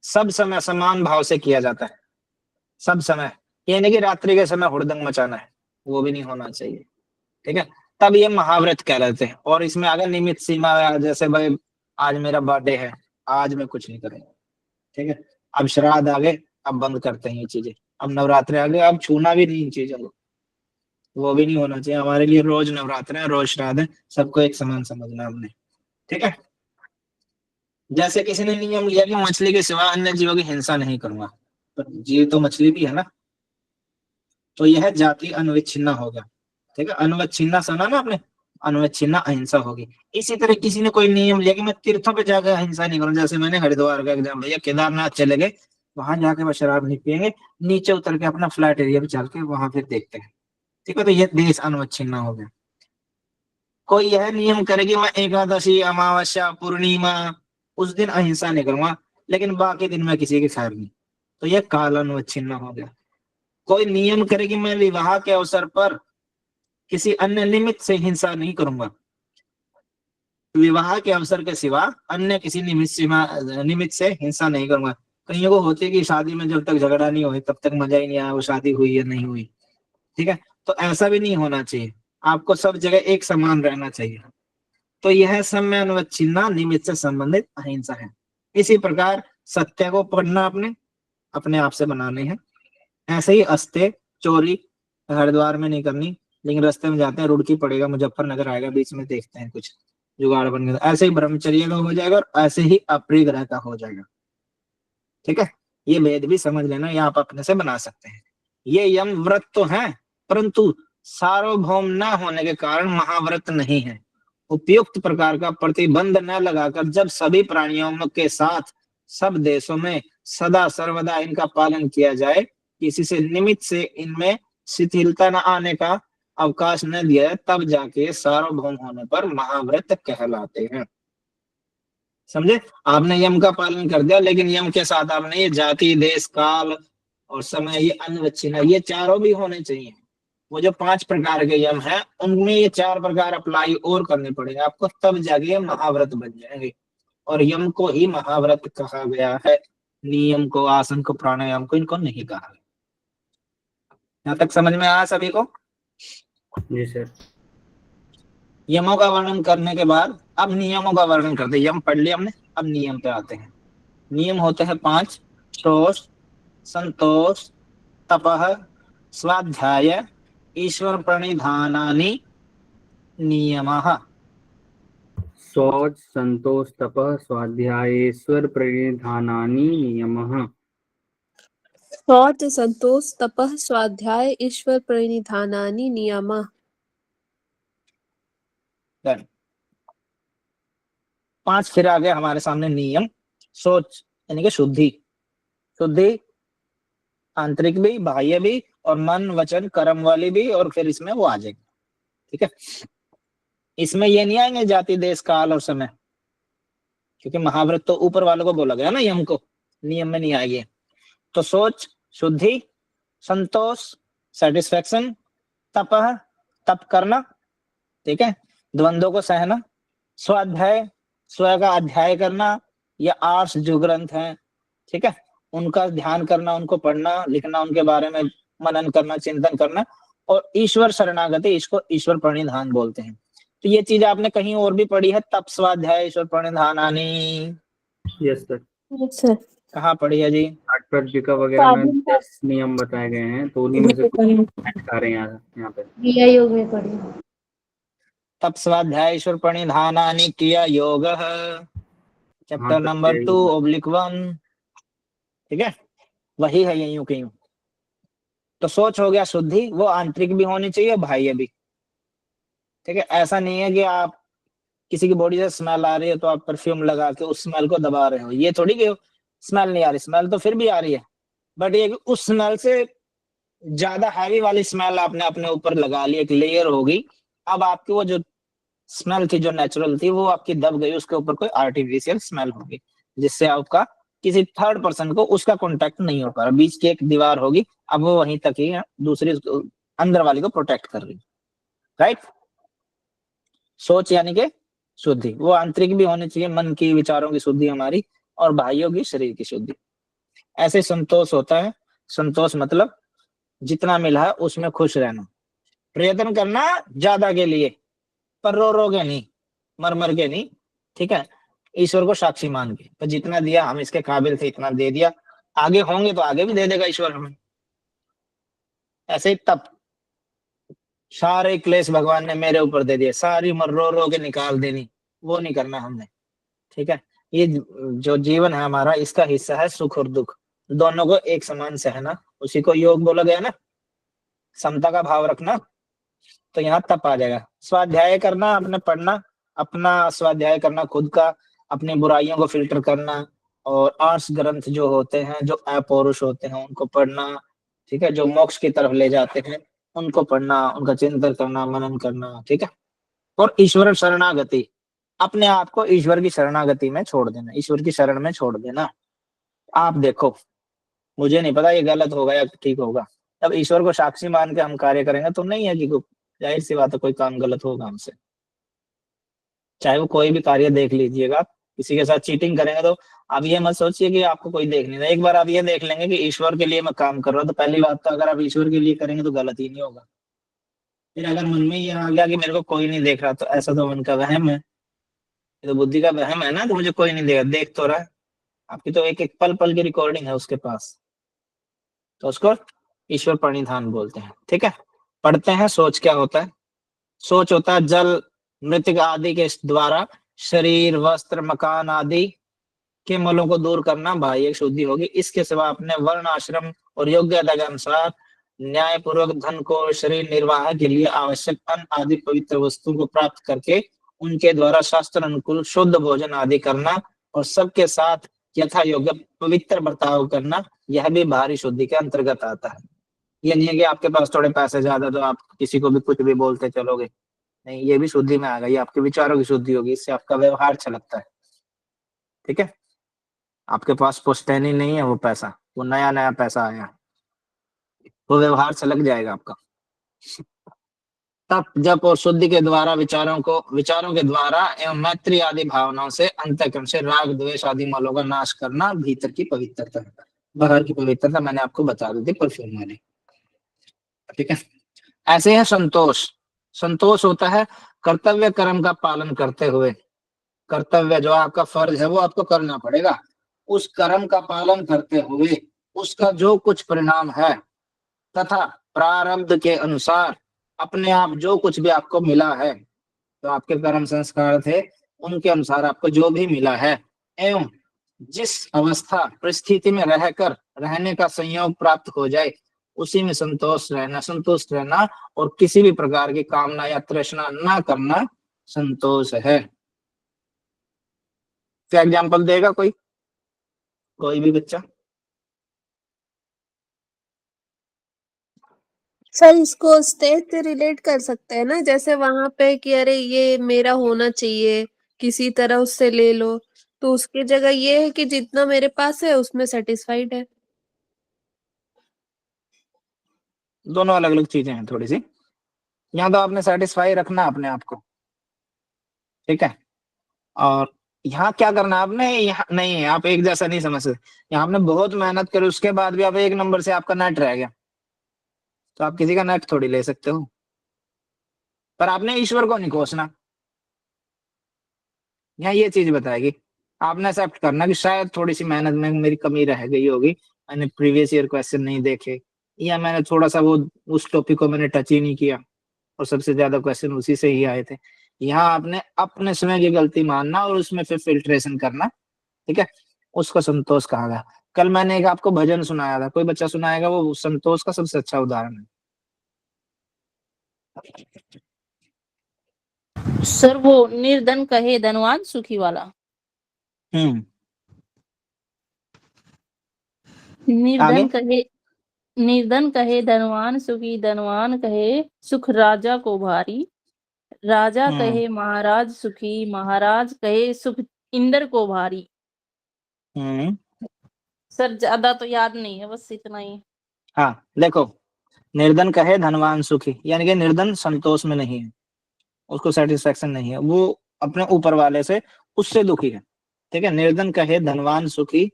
A: सब समय समान भाव से किया जाता है, सब समय, ये नहीं कि रात्रि के समय हुड़दंग मचाना है, वो भी नहीं होना चाहिए, ठीक है। तब ये महाव्रत कहलाते हैं। और इसमें अगर निमित्त सीमा, जैसे भाई आज मेरा बर्थडे है, आज मैं कुछ नहीं करूंगा, ठीक है। अब श्राद्ध आ गए, अब बंद करते हैं ये चीजें। अब नवरात्रे आ गए, अब छूना भी नहीं इन चीजों को, वो भी नहीं होना चाहिए हमारे लिए। रोज नवरात्र है, रोज श्राद्ध है, सबको एक समान समझना हमने, ठीक है। जैसे किसी ने नियम लिया कि मछली के सिवा अन्य जीवों की हिंसा नहीं करूंगा, पर जीव तो मछली भी है ना, तो यह जाति अनविच्छिन्न होगा, ठीक है। अनवच्छिन्ना सुना ना आपने, अनवच्छिन्ना अहिंसा होगी। इसी तरह किसी ने कोई नियम लिया कि मैं तीर्थों पे जाकर अहिंसा नहीं करूँ, जैसे मैंने हरिद्वार का एग्जाम लिया, केदारनाथ चले गए, वहां जाके वो शराब नहीं पियेंगे, नीचे उतर के अपना फ्लैट एरिया पे चल के वहां फिर देखते हैं, ठीक है। तो ये देश अनवच्छिन्न हो गया। कोई यह नियम करे कि मैं एकादशी अमावस्या पूर्णिमा उस दिन अहिंसा नहीं करूंगा, लेकिन बाकी दिन में किसी की खैर नहीं, तो यह काल अनवच्छिन्न हो गया। कोई नियम करे कि मैं विवाह के अवसर पर किसी अन्य निमित्त से हिंसा नहीं करूंगा, विवाह के अवसर के सिवा अन्य किसी निमित्त से हिंसा नहीं करूंगा। कईयों को होती है कि शादी में जब तक झगड़ा नहीं हो तब तक मजा ही नहीं आया, वो शादी हुई या नहीं हुई, ठीक है। तो ऐसा भी नहीं होना चाहिए, आपको सब जगह एक समान रहना चाहिए। तो यह सम्य अनवच्छिन्ना निमित्त से संबंधित अहिंसा है। इसी प्रकार सत्य को पढ़ना आपने अपने आप से बनाने हैं। ऐसे ही अस्ते चोरी हरिद्वार में नहीं करनी, लेकिन रास्ते में जाते हैं रुड़की पड़ेगा, मुजफ्फरनगर आएगा, बीच में देखते हैं कुछ जुगाड़ बन गया। ऐसे ही ब्रह्मचर्य का हो जाएगा और ऐसे ही अपरिग्रह का हो जाएगा, ठीक है। ये भेद भी समझ लेना, ये आप अपने से बना सकते हैं। ये यम व्रत तो है, परंतु सार्वभौम न होने के कारण महाव्रत नहीं है। उपयुक्त प्रकार का प्रतिबंध न लगाकर जब सभी प्राणियों के साथ सब देशों में सदा सर्वदा इनका पालन किया जाए, किसी से निमित्त से इनमें शिथिलता न आने का अवकाश न दिया जाए, तब जाके सार्वभौम होने पर महाव्रत कहलाते हैं। समझे? आपने यम का पालन कर दिया, लेकिन यम के साथ आपने ये जाति देश काल और समय, ये अनवच्छिन्न, ये चारों भी होने चाहिए। वो जो 5 प्रकार के यम है उनमें ये 4 प्रकार अप्लाई और करने पड़ेंगे आपको, तब जाके महाव्रत बन जाएंगे। और यम को ही महाव्रत कहा गया है, नियम को, आसन को, प्राणायाम को इनको नहीं कहा गया। यहाँ तक समझ में आया सभी को?
B: जी सर।
A: यमों का वर्णन करने के बाद अब नियमों का वर्णन करते हैं। यम पढ़ लिया हमने, अब नियम पे आते हैं। नियम होते हैं 5: शोष, संतोष, तपः, स्वाध्याय, ईश्वर प्रणिधानानि नियमः।
B: शौच, संतोष, तपः, स्वाध्यायेश्वर प्रणिधानानि नियमः।
D: शौच, संतोष, तपः, स्वाध्याय, ईश्वर प्रणिधानानि नियमः।
A: 5 फिर आ गया हमारे सामने नियम। सोच यानी कि शुद्धि, शुद्धि आंतरिक भी, बाह्य भी, और मन वचन कर्म वाली भी, और फिर इसमें वो आ जाएगी, ठीक है। इसमें ये नहीं आएंगे जाति देश काल और समय, क्योंकि महाव्रत तो ऊपर वालों को बोला गया ना, यम को, नियम में नहीं आएगी। तो सोच शुद्धि, संतोष सेटिस्फेक्शन, तपः तप करना, ठीक है, द्वंद्वों को सहना, स्वाध्याय स्व का अध्याय करना, या आर्ट्स जो ग्रंथ हैं, ठीक है, उनका ध्यान करना, उनको पढ़ना लिखना, उनके बारे में मनन करना, चिंतन करना, और ईश्वर शरणागति, इसको ईश्वर प्रणिधान बोलते हैं। तो ये चीज आपने कहीं और भी पढ़ी है, तप स्वाध्याय ईश्वर प्रणिधानानि?
B: Yes sir.
D: सर
A: कहाँ पढ़ी है जी?
B: आठप्रज्ञिका वगैरह में 10 नियम बताए गए हैं, तो उन्हीं में से कुछ आ रहे हैं यहाँ पे।
E: क्रिया योग में पढ़ी।
A: तप स्वाध्याय ईश्वर प्रणिधानानि क्रिया योग, चैप्टर नंबर 2/1, ठीक है, वही है ये यूं कहीं। तो सोच हो गया शुद्धि, वो आंतरिक भी होनी चाहिए, बाह्य भी, ठीक है। ऐसा नहीं है कि आप किसी की बॉडी से स्मेल आ रही है तो आप परफ्यूम लगा के उस स्मेल को दबा रहे हो, ये थोड़ी कि स्मेल नहीं आ रही, स्मेल तो फिर भी आ रही है, बट ये कि उस स्मेल से ज्यादा हैवी वाली स्मेल आपने अपने ऊपर लगा ली, एक लेयर होगी। अब आपकी वो जो स्मेल थी, जो नेचुरल थी, वो आपकी दब गई, उसके ऊपर कोई आर्टिफिशियल स्मेल होगी, जिससे आपका किसी थर्ड पर्सन को उसका कॉन्टेक्ट नहीं हो पा रहा। बीच की एक दीवार होगी, अब वो वहीं तक ही है, दूसरी अंदर वाली को प्रोटेक्ट कर रही, राइट। सोच यानी कि शुद्धि, वो आंतरिक भी होनी चाहिए, मन की विचारों की शुद्धि हमारी, और बाह्यों की शरीर की शुद्धि। ऐसे संतोष होता है, संतोष मतलब जितना मिला है उसमें खुश रहना, प्रयत्न करना ज्यादा के लिए, पर रो रो के नहीं, मर मर के नहीं, ठीक है, ईश्वर को साक्षी मान के, तो जितना दिया हम इसके काबिल थे, इतना दे दिया, आगे होंगे तो आगे भी दे देगा ईश्वर हमें। ऐसे ही तप, सारे क्लेश भगवान ने मेरे ऊपर दे दिए, सारी उम्र रो रो के निकाल देनी, वो नहीं करना हमने, ठीक है। ये जो जीवन है हमारा, इसका हिस्सा है सुख और दुख, दोनों को एक समान सहना, उसी को योग बोला गया ना, समता का भाव रखना। तो यहाँ तप आ जाएगा। स्वाध्याय करना, अपने पढ़ना, अपना स्वाध्याय करना खुद का, अपनी बुराइयों को फिल्टर करना, और आर्ट्स ग्रंथ जो होते हैं, जो अपौरुष होते हैं, उनको पढ़ना, ठीक है, जो मोक्ष की तरफ ले जाते हैं उनको पढ़ना, उनका चिंतन करना, मनन करना, ठीक है। और ईश्वर शरणागति, अपने आप को ईश्वर की शरणागति में छोड़ देना, ईश्वर की शरण में छोड़ देना। आप देखो मुझे नहीं पता ये गलत होगा या ठीक होगा। तब ईश्वर को साक्षी मान के हम कार्य करेंगे तो नहीं है कि जाहिर सी बात है कोई काम गलत होगा हमसे। चाहे वो कोई भी कार्य देख लीजिएगा आप, किसी के साथ चीटिंग करेंगे तो आप ये मत सोचिए कि आपको कोई देख नहीं रहा। एक बार आप ये देख लेंगे कि ईश्वर के लिए मैं काम कर रहा हूँ, तो पहली बात तो अगर आप ईश्वर के लिए करेंगे तो गलत ही नहीं होगा। फिर अगर मन में ये आ गया कि मेरे को कोई नहीं देख रहा, तो ऐसा तो मन का वहम है, ये तो बुद्धि का वहम है ना, तो मुझे कोई नहीं देगा, देख तो रहा है। आपकी तो एक एक पल पल की रिकॉर्डिंग है उसके पास, तो उसको ईश्वर प्रणिधान बोलते हैं। ठीक है, पढ़ते हैं। सोच क्या होता है? सोच होता है जल मृतिका आदि के द्वारा शरीर वस्त्र मकान आदि के मलों को दूर करना बाह्य शुद्धि होगी। इसके सिवा अपने वर्ण आश्रम और योग्यता के अनुसार न्याय पूर्वक धन को शरीर निर्वाह के लिए आवश्यक अन्न आदि पवित्र वस्तु को प्राप्त करके उनके द्वारा शास्त्र अनुकूल शुद्ध भोजन आदि करना और सबके साथ यथा योग्य पवित्र बर्ताव करना, यह भी बाहरी शुद्धि के अंतर्गत आता है। ये नहीं है कि आपके पास थोड़े पैसे ज्यादा तो आप किसी को भी कुछ भी बोलते चलोगे, नहीं, ये भी शुद्धि में आ गई। आपके विचारों की शुद्धि होगी, इससे आपका व्यवहार छलकता है। ठीक है, आपके पास पुश्तैनी नहीं है वो पैसा, वो नया नया पैसा आया, वो व्यवहार छलक जाएगा आपका। तप जप और शुद्धि के द्वारा विचारों के द्वारा एवं मैत्री आदि भावनाओं से अंतःकरण से राग द्वेष आदि मलों का नाश करना भीतर की पवित्रता। बाहर की पवित्रता मैंने आपको बता दी थी परफ्यूम वाली। ठीक है, ऐसे है संतोष। संतोष होता है कर्तव्य कर्म का पालन करते हुए, कर्तव्य जो आपका फर्ज है वो आपको करना पड़ेगा, उस कर्म का पालन करते हुए उसका जो कुछ परिणाम है तथा प्रारब्ध के अनुसार अपने आप जो कुछ भी आपको मिला है, तो आपके कर्म संस्कार थे उनके अनुसार आपको जो भी मिला है एवं जिस अवस्था परिस्थिति में रहकर रहने का संयोग प्राप्त हो जाए उसी में संतुष्ट रहना और किसी भी प्रकार की कामना या तृष्णा ना करना संतोष है। क्या एग्जाम्पल देगा कोई भी बच्चा?
D: सर इसको स्टेज से रिलेट कर सकते हैं ना, जैसे वहां पे कि अरे ये मेरा होना चाहिए, किसी तरह उससे ले लो, तो उसकी जगह ये है कि जितना मेरे पास है उसमें सेटिस्फाइड है।
A: दोनों अलग अलग चीजें हैं थोड़ी सी। यहाँ तो आपने सेटिस्फाई रखना अपने आप को, ठीक है। और यहाँ क्या करना आपने, यहाँ नहीं है, आप एक जैसा नहीं समझ सकते। यहाँ आपने बहुत मेहनत करी, उसके बाद भी आप एक नंबर से आपका नेट रह गया, तो आप किसी का नेट थोड़ी ले सकते हो। पर आपने ईश्वर को नहीं कोसना। यहाँ ये चीज बताएगी, आपने एक्सेप्ट करना कि शायद थोड़ी सी मेहनत में मेरी कमी रह गई होगी, मैंने प्रीवियस ईयर क्वेश्चन नहीं देखे, या मैंने थोड़ा सा वो उस टॉपिक को मैंने टच ही नहीं किया और सबसे ज्यादा क्वेश्चन उसी से ही आए थे। यहाँ आपने अपने समय की गलती मानना और उसमें फिर फिल्ट्रेशन करना, ठीक है, उसको संतोष कहा गया। कल मैंने एक आपको भजन सुनाया था, कोई बच्चा सुनाएगा, वो संतोष का सबसे अच्छा उदाहरण है।
C: सर वो निर्धन कहे धनवान सुखी वाला।
A: आगे
C: निर्धन कहे धनवान सुखी, धनवान कहे सुख राजा को भारी, राजा कहे महाराज सुखी, महाराज कहे सुख इंद्र को भारी। सर ज्यादा तो याद नहीं है, बस इतना ही।
A: हाँ देखो, निर्धन कहे धनवान सुखी, यानी कि निर्धन संतोष में नहीं है, उसको सेटिस्फेक्शन नहीं है, वो अपने ऊपर वाले से उससे दुखी है। ठीक है, निर्धन कहे धनवान सुखी,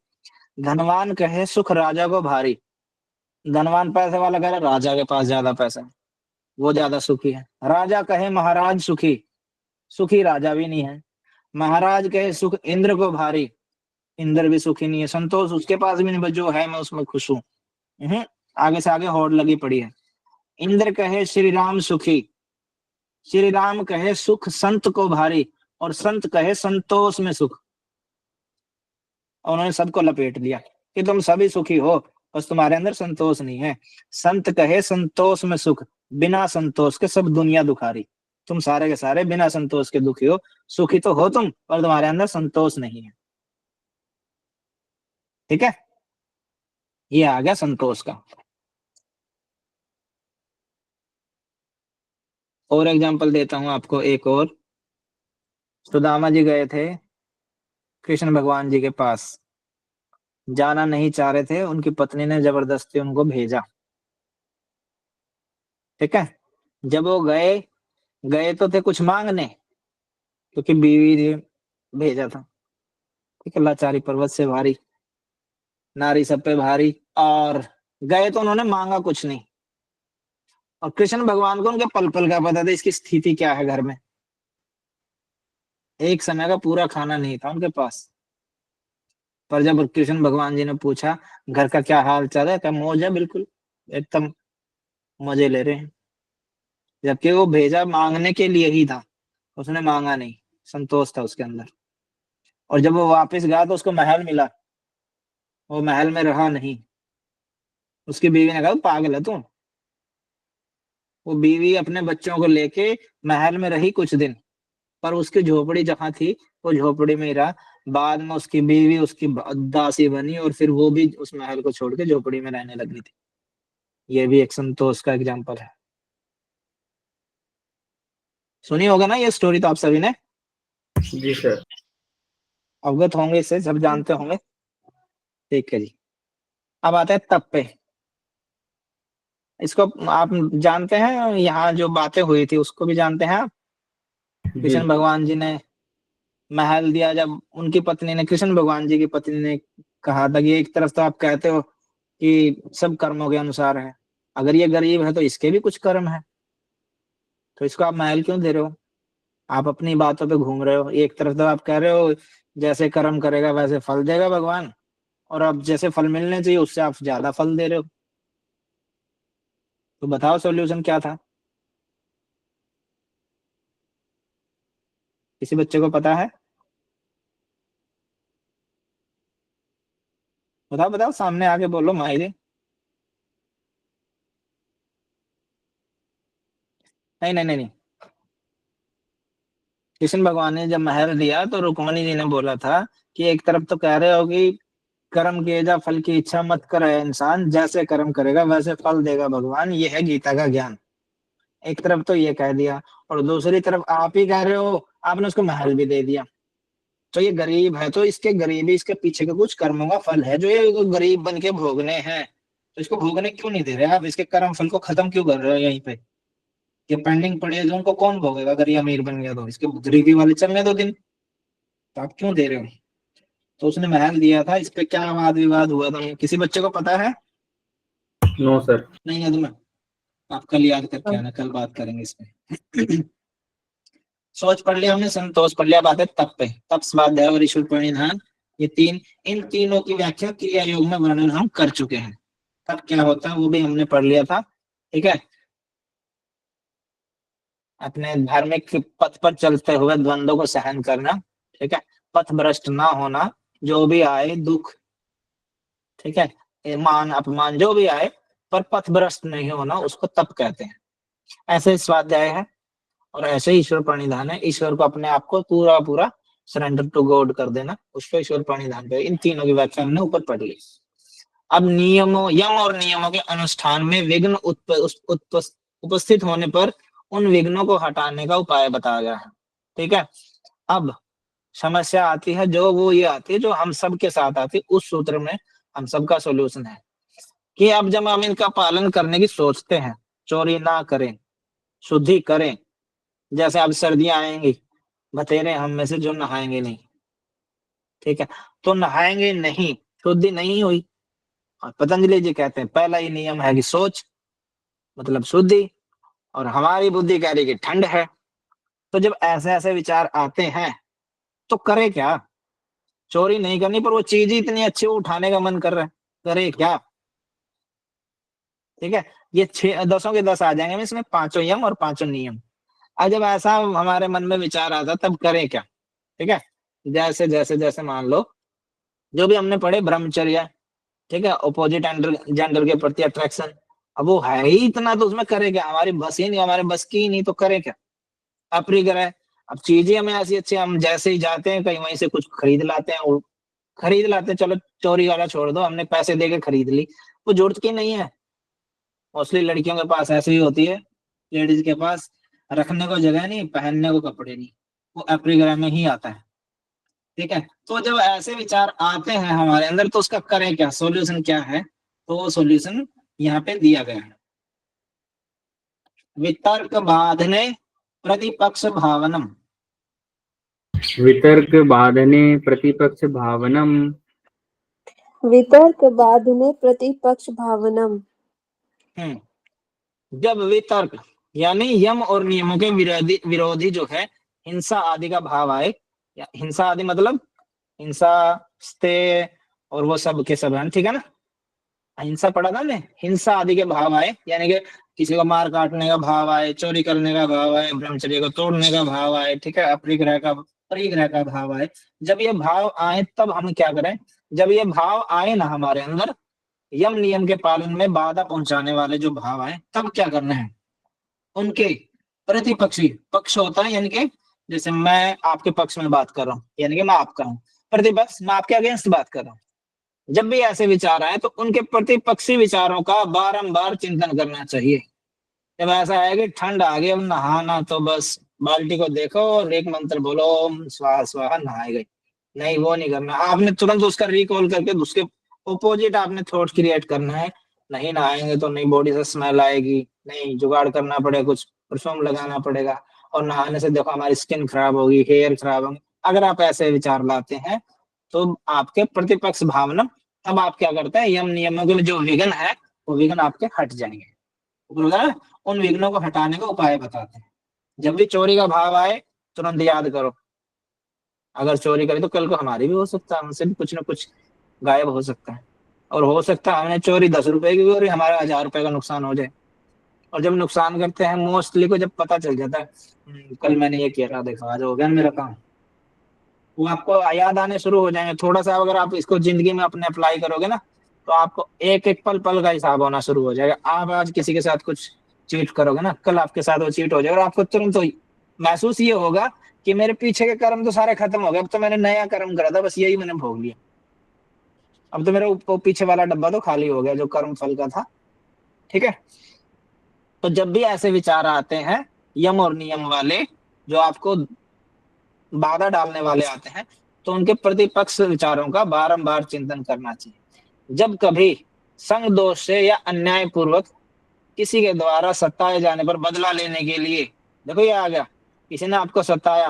A: धनवान कहे सुख राजा को भारी। धनवान पैसे वाला कह रहा है राजा के पास ज्यादा पैसा है, वो ज्यादा सुखी है। राजा कहे महाराज सुखी, सुखी राजा भी नहीं है। महाराज कहे सुख इंद्र को भारी, इंद्र भी सुखी नहीं है। संतोष उसके पास भी नहीं, बस जो है मैं उसमें खुश हूँ। आगे से आगे होड़ लगी पड़ी है। इंद्र कहे श्री राम सुखी, श्री राम कहे सुख संत को भारी, और संत कहे संतोष में सुख। उन्होंने सबको लपेट लिया कि तुम सभी सुखी हो, बस तुम्हारे अंदर संतोष नहीं है। संत कहे संतोष में सुख, बिना संतोष के सब दुनिया दुखारी। तुम सारे के सारे बिना संतोष के दुखी हो, सुखी तो हो तुम, पर तुम्हारे अंदर संतोष नहीं है। ठीक है, ये आ गया संतोष का। और एग्जांपल देता हूं आपको एक और। सुदामा जी गए थे कृष्ण भगवान जी के पास, जाना नहीं चाह रहे थे, उनकी पत्नी ने जबरदस्ती उनको भेजा। ठीक है, जब वो गए, गए तो थे कुछ मांगने, क्योंकि बीवी ने भेजा था। ठीक है, लाचारी पर्वत से भारी, नारी सब पे भारी। और गए तो उन्होंने मांगा कुछ नहीं, और कृष्ण भगवान को उनके पल पल का पता था इसकी स्थिति क्या है घर में। एक समय का पूरा खाना नहीं था उनके पास। पर जब कृष्ण भगवान जी ने पूछा घर का क्या हाल चाल है, क्या मौज है, बिल्कुल एकदम मजे ले रहे हैं। जबकि वो भेजा मांगने के लिए ही था, उसने मांगा नहीं, संतोष था उसके अंदर। और जब वो वापस गया तो उसको महल मिला, वो महल में रहा नहीं। उसकी बीवी ने कहा पागल है तू। वो बीवी अपने बच्चों को लेके महल में रही कुछ दिन, पर उसकी झोपड़ी जहां थी वो झोपड़ी में ही रहा। बाद में उसकी बीवी उसकी दासी बनी, और फिर वो भी उस महल को छोड़ के झोपड़ी में रहने लगी थी। ये भी एक संतोष का एग्जाम्पल है। सुनी होगा ना ये स्टोरी तो आप सभी ने,
B: जी सर।
A: अवगत होंगे, इससे सब जानते होंगे। ठीक है जी, अब आते हैं तप पे। इसको आप जानते हैं, यहाँ जो बातें हुई थी उसको भी जानते हैं आप।
B: जी
A: कृष्ण भगवान जी ने महल दिया, जब उनकी पत्नी ने, कृष्ण भगवान जी की पत्नी ने कहा था कि एक तरफ तो आप कहते हो कि सब कर्मों के अनुसार है, अगर ये गरीब है तो इसके भी कुछ कर्म है, तो इसको आप महल क्यों दे रहे हो? आप अपनी बातों पे घूम रहे हो। एक तरफ तो आप कह रहे हो जैसे कर्म करेगा वैसे फल देगा भगवान, और अब जैसे फल मिलने चाहिए उससे आप ज्यादा फल दे रहे हो। तो बताओ सॉल्यूशन क्या था? किसी बच्चे को पता है? बताओ बताओ, सामने आके बोलो माहिर। नहीं नहीं नहीं नहीं, कृष्ण भगवान ने जब महल दिया तो रुक्मणी जी ने बोला था कि एक तरफ तो कह रहे हो कि कर्म किए जा फल की इच्छा मत करे इंसान, जैसे कर्म करेगा वैसे फल देगा भगवान, ये है गीता का ज्ञान। एक तरफ तो ये कह दिया, और दूसरी तरफ आप ही कह रहे हो, आपने उसको महल भी दे दिया। तो ये गरीब है तो इसके गरीबी, इसके पीछे के कुछ कर्मों का फल है जो ये गरीब बन के भोगने हैं। तो इसको भोगने क्यों नहीं दे रहे आप? इसके कर्म फल को खत्म क्यों कर रहे हो यहीं पे? ये पेंडिंग पड़ी है जो उनको कौन भोगेगा? अगर ये अमीर बन गया तो इसके गरीबी वाले चलने दो दिन, तो आप क्यों दे रहे हो? तो उसने महल दिया था। इस पे क्या वाद विवाद हुआ था, किसी बच्चे को पता है?
B: No sir.
A: नहीं है तुम्हें? आप कल याद करके आना, कल बात करेंगे इसमें। सोच पढ़ लिया हमने, संतोष पढ़ लिया, बात है तप पे। तप, स्वाध्याय और ईश्वर प्रणिधान, ये तीन, इन तीनों की व्याख्या क्रिया योग में वर्णन हम कर चुके हैं। तप क्या होता है वो भी हमने पढ़ लिया था। ठीक है, अपने धार्मिक पथ पर चलते हुए द्वंद्वों को सहन करना। ठीक है, पथ भ्रष्ट ना होना, जो भी आए दुख, ठीक है, ये मान अपमान जो भी आए, पर पथ भ्रष्ट नहीं होना, उसको तप कहते हैं। ऐसे स्वाध्याय है, और ऐसे ही ईश्वर प्रणिधान है। ईश्वर को, अपने आप को पूरा पूरा सरेंडर टू गॉड कर देना, उसको ईश्वर प्रणिधान पे। इन तीनों की व्याख्या हमने ऊपर पढ़ ली। अब नियमों, यम और नियमों के अनुष्ठान में विघ्न उपस्थित होने पर उन विघ्नों को हटाने का उपाय बताया गया है। ठीक है, अब समस्या आती है जो वो ये आती है जो हम सब के साथ आती है। उस सूत्र में हम सबका सोल्यूशन है कि अब जब हम इनका पालन करने की सोचते हैं, चोरी ना करें, शुद्धि करें। जैसे अब सर्दियां आएंगी, बतेरे हम में से जो नहाएंगे नहीं, ठीक है, तो नहाएंगे नहीं, शुद्धि नहीं हुई। और पतंजलि जी कहते हैं पहला ही नियम है कि सोच मतलब शुद्धि, और हमारी बुद्धि कह रही कि ठंड है। तो जब ऐसे ऐसे विचार आते हैं तो करे क्या? चोरी नहीं करनी, पर वो चीज ही इतनी अच्छी, वो उठाने का मन कर रहा है, करे क्या? ठीक है, ये 6 10 के 10 आ जाएंगे इसमें, पांचों यम और पांचों नियम। अब जब ऐसा हमारे मन में विचार आता तब करें क्या? ठीक है, जैसे जैसे जैसे मान लो जो भी हमने पढ़े ब्रह्मचर्य, ठीक है, अपोजिट जेंडर के प्रति अट्रैक्शन, अब वो है ही इतना, तो उसमें करे क्या? हमारी बस ही नहीं, हमारे बस की ही नहीं, तो करे क्या? अपरिग्रह, अब चीजें हमें ऐसी अच्छी, हम जैसे ही जाते हैं कहीं वहीं से कुछ खरीद लाते हैं, और खरीद लाते हैं, चलो चोरी वाला छोड़ दो, हमने पैसे दे के खरीद ली, वो जरूरत की नहीं है। मोस्टली लड़कियों के पास ऐसे ही होती है, लेडीज के पास रखने को जगह नहीं, पहनने को कपड़े नहीं, वो अपरिग्रह में ही आता है। ठीक है। तो जब ऐसे विचार आते हैं हमारे अंदर तो उसका करें क्या, सॉल्यूशन क्या है, तो वो सॉल्यूशन यहाँ पे दिया गया है। वितर्क बाधने प्रतिपक्ष भावनम।
B: वितर्क बाधने प्रतिपक्ष भावनम।
D: वितर्क बाधने प्रतिपक्ष भावनम।
A: जब वितर्क यानी यम और नियमों के विरोधी विरोधी जो है हिंसा आदि का भाव आए, या हिंसा आदि मतलब हिंसा स्ते और वो सब के सब है, ठीक है ना। अहिंसा पढ़ा था ने, हिंसा आदि के भाव आए, यानी कि किसी को मार काटने का भाव आए, चोरी करने का भाव आए, ब्रह्मचर्य को तोड़ने का भाव आए, ठीक है, परिग्रह का भाव आए। जब ये भाव आए तब हम क्या करें, जब ये भाव आए ना हमारे अंदर, यम नियम के पालन में बाधा पहुंचाने वाले जो भाव आए, तब क्या करना है, उनके प्रतिपक्षी पक्ष होता है, यानी कि जैसे मैं आपके पक्ष में बात कर रहा हूँ, यानी कि मैं आपका हूँ प्रतिपक्ष, मैं आपके अगेंस्ट बात कर रहा हूँ। जब भी ऐसे विचार आए तो उनके प्रतिपक्षी विचारों का बारंबार चिंतन करना चाहिए। जब ऐसा है कि ठंड आ गई, अब नहाना, तो बस बाल्टी को देखो और एक मंत्र बोलो, ओम स्वाहा स्वाहा, नहाए गई। नहीं, वो नहीं करना, आपने तुरंत उसका रिकॉल करके उसके ओपोजिट आपने थॉट क्रिएट करना है। नहीं नहाएंगे तो नहीं, बॉडी से स्मेल आएगी, नहीं जुगाड़ करना पड़ेगा, कुछ परफ्यूम लगाना पड़ेगा, और नहाने से देखो हमारी स्किन खराब होगी, हेयर खराब होंगे। अगर आप ऐसे विचार लाते हैं तो आपके प्रतिपक्ष भावना, तब आप क्या करते हैं, यम नियमों के जो विघ्न है वो विघ्न आपके हट जाएंगे। उन विघ्नों को हटाने का उपाय बताते हैं। जब भी चोरी का भाव आए तुरंत याद करो, अगर चोरी करी तो कल को हमारी भी हो सकता है, हमसे भी कुछ ना कुछ गायब हो सकता है, और हो सकता है हमने चोरी 10 रुपए की और हमारा 1000 रुपए का नुकसान हो जाए। और जब नुकसान करते हैं मोस्टली को जब पता चल जाता है, कल मैंने ये किया था, देखो आज हो गया मेरा काम, वो आपको याद आने शुरू हो जाएंगे। थोड़ा सा अगर आप इसको जिंदगी में अपने अप्लाई करोगे ना, तो आपको एक एक पल पल का हिसाब होना शुरू हो जाएगा। आप आज किसी के साथ कुछ चीट करोगे ना, कल आपके साथ वो चीट हो जाएगा, और आपको तुरंत तो महसूस ये होगा कि मेरे पीछे के कर्म तो सारे खत्म हो गए, अब तो मैंने नया कर्म करा था, बस यही मैंने भोग लिया, अब तो मेरा पीछे वाला डब्बा तो खाली हो गया जो कर्म फल का था। ठीक है। तो जब भी ऐसे विचार आते हैं यम और नियम वाले, जो आपको बाधा डालने वाले आते हैं, तो उनके प्रतिपक्ष विचारों का बारंबार चिंतन करना चाहिए। जब कभी संग दोष से या अन्याय पूर्वक किसी के द्वारा सताए जाने पर बदला लेने के लिए, देखो ये आ गया, किसी ने आपको सताया,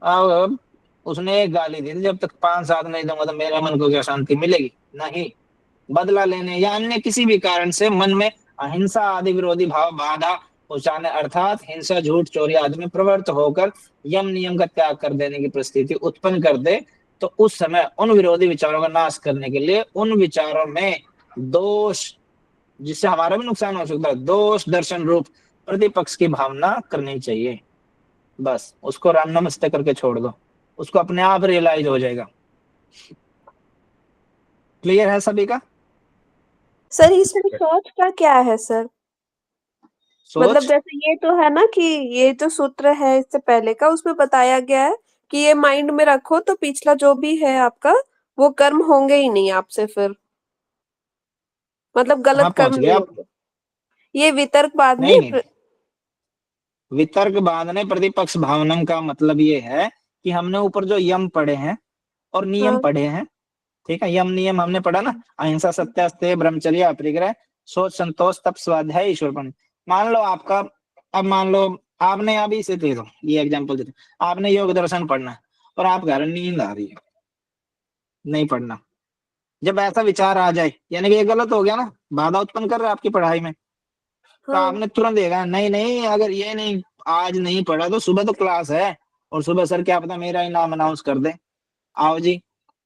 A: अब उसने एक गाली दी थी, जब तक 5 साल नहीं दूंगा तो मेरे मन को क्या शांति मिलेगी, नहीं। बदला लेने या अन्य किसी भी कारण से मन में अहिंसा आदि विरोधी भाव बाधा पहुंचाने, अर्थात हिंसा, झूठ, चोरी आदि में प्रवृत्त होकर यम नियम का त्याग कर देने की परिस्थिति उत्पन्न कर दे, तो उस समय उन विरोधी विचारों का नाश करने के लिए उन विचारों में दोष, जिससे हमारा भी नुकसान हो सकता है, दोष दर्शन रूप प्रतिपक्ष की भावना करनी चाहिए। बस उसको राम नमस्ते करके छोड़ दो, उसको अपने आप रियलाइज हो जाएगा। क्लियर है सभी का?
D: सर इसमें सोच का क्या है सर? मतलब
A: सोच
D: जैसे ये तो है ना कि ये जो सूत्र है इससे पहले का, उसमें बताया गया है कि ये माइंड में रखो तो पिछला जो भी है आपका वो कर्म होंगे ही नहीं आपसे फिर, मतलब
A: कहाँ
D: गलत कर्म
A: पहुंच गए
D: नहीं
A: आप?
D: होंगे। ये वितर्क बाद
A: नहीं
D: नहीं
A: नहीं, वितर्क बांधने प्रतिपक्ष भावना का मतलब ये है कि हमने ऊपर जो यम पढ़े हैं और नियम
D: हाँ
A: पढ़े हैं, ठीक है, यम नियम हमने पढ़ा ना, अहिंसा, सत्यास्तेय, ब्रह्मचर्य, अपरिग्रह, सोच, संतोष, तप, स्वाध्याय, ईश्वर। मान लो आपका, अब मान लो आपने अभी से दे दो ये एग्जांपल देते, आपने योग दर्शन पढ़ना है और आप कह रहे नींद आ रही है, नहीं पढ़ना। जब ऐसा विचार आ जाए, यानी कि ये गलत हो गया ना, बाधा उत्पन्न कर रहा है आपकी पढ़ाई में, तो
D: हाँ
A: आपने तुरंत देखा नहीं नहीं, अगर ये नहीं आज नहीं पढ़ा तो सुबह तो क्लास है, और सुबह सर क्या पता मेरा ही नाम अनाउंस कर दे, आओ जी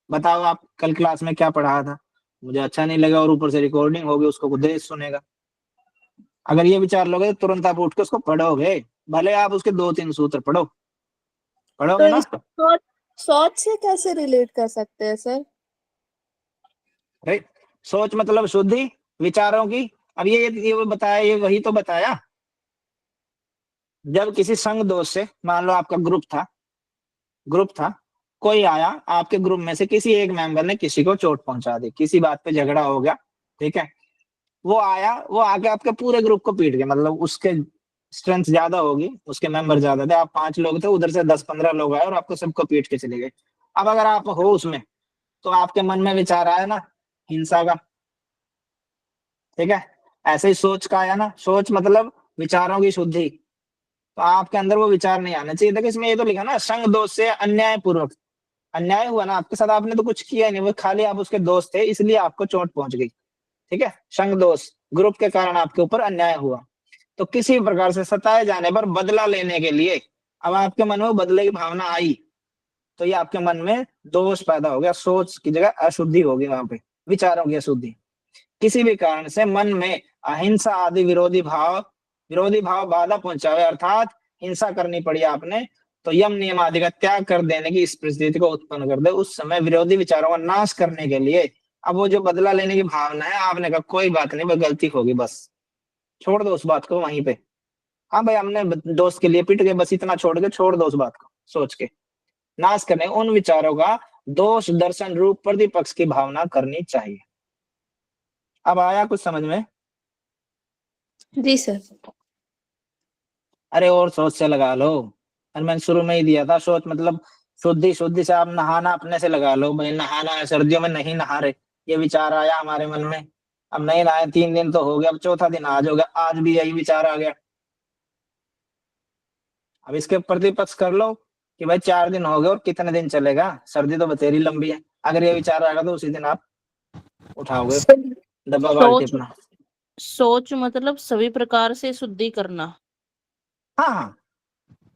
A: बताओ आप कल क्लास में क्या पढ़ाया था, मुझे अच्छा नहीं लगा, और ऊपर से रिकॉर्डिंग होगी, उसको देश सुनेगा। अगर ये विचार लोगे तो तुरंत आप उठ के उसको पढ़ोगे, भले आप उसके 2-3 सूत्र पढ़ो,
D: तो
A: पढ़ोगे ना।
D: इसको सोच सोच से कैसे रिलेट कर सकते हैं सर?
A: राइट, सोच मतलब शुद्धि विचारों की। अब ये बताया, ये वही तो बताया, जब किसी संग दोष से, मान लो आपका ग्रुप था, कोई आया आपके ग्रुप में से, किसी एक मेंबर ने किसी को चोट पहुंचा दी, किसी बात पे झगड़ा हो गया, ठीक है, वो आया, वो आके आपके पूरे ग्रुप को पीट गया, मतलब उसके स्ट्रेंथ ज्यादा होगी, उसके मेंबर ज्यादा थे, आप 5 लोग थे, उधर से 10-15 लोग आए और आपको सबको पीट के चले गए। अब अगर आप हो उसमें तो आपके मन में विचार आया ना हिंसा का, ठीक है। ऐसे ही सोच का आया ना, सोच मतलब विचारों की शुद्धि, तो आपके अंदर वो विचार नहीं आना चाहिए। देखो इसमें ये तो लिखा ना संग दोष से अन्याय पूर्वक, अन्याय हुआ ना आपके साथ, आपने तो कुछ किया नहीं, वो खाली आप उसके दोस्त थे इसलिए आपको चोट पहुंच गई, ठीक है। संग दोष, ग्रुप के कारण आपके ऊपर अन्याय हुआ। तो किसी प्रकार से सताए जाने पर बदला लेने के लिए अब आपके मन में बदले की भावना आई, तो ये आपके मन में दोष पैदा हो गया, सोच की जगह अशुद्धि होगी, वहां पे विचारों की अशुद्धि। किसी भी कारण से मन में अहिंसा आदि विरोधी भाव बाधा पहुंचावे, अर्थात हिंसा करनी पड़ी आपने, तो यम नियम आदि का त्याग कर देने की इस परिस्थिति को उत्पन्न कर दे। उस समय विरोधी विचारों का नाश करने के लिए अब वो जो बदला लेने की भावना है, आपने कहा कोई बात नहीं, वो गलती होगी, बस छोड़ दो उस बात को वहीं पे। हाँ भाई हमने दोस्त के लिए पिट गए, बस इतना छोड़ के छोड़ दो उस बात को, सोच के नाश करने उन विचारों का दोष दर्शन रूप प्रतिपक्ष की भावना करनी चाहिए। अब आया कुछ समझ में?
D: जी सर।
A: अरे और सोच से लगा लो, और मैंने शुरू में ही दिया था, सोच मतलब शुद्धि, शुद्धि से आप नहाना अपने से लगा लो, भाई नहाना है, सर्दियों में नहीं नहा रहे, ये विचार आया हमारे मन में, अब नहीं नहाए 3 दिन तो हो गया, अब चौथा दिन आज हो गया, आज भी यही विचार आ गया। अब इसके प्रतिपक्ष कर लो कि भाई 4 दिन हो गए और कितने दिन चलेगा, सर्दी तो बतेरी लंबी है, अगर ये विचार आएगा तो उसी दिन आप उठाओगे डब्बा बाल्टी
C: सोच
A: अपना।
C: सोच मतलब सभी प्रकार से शुद्धि करना।
A: हाँ हाँ,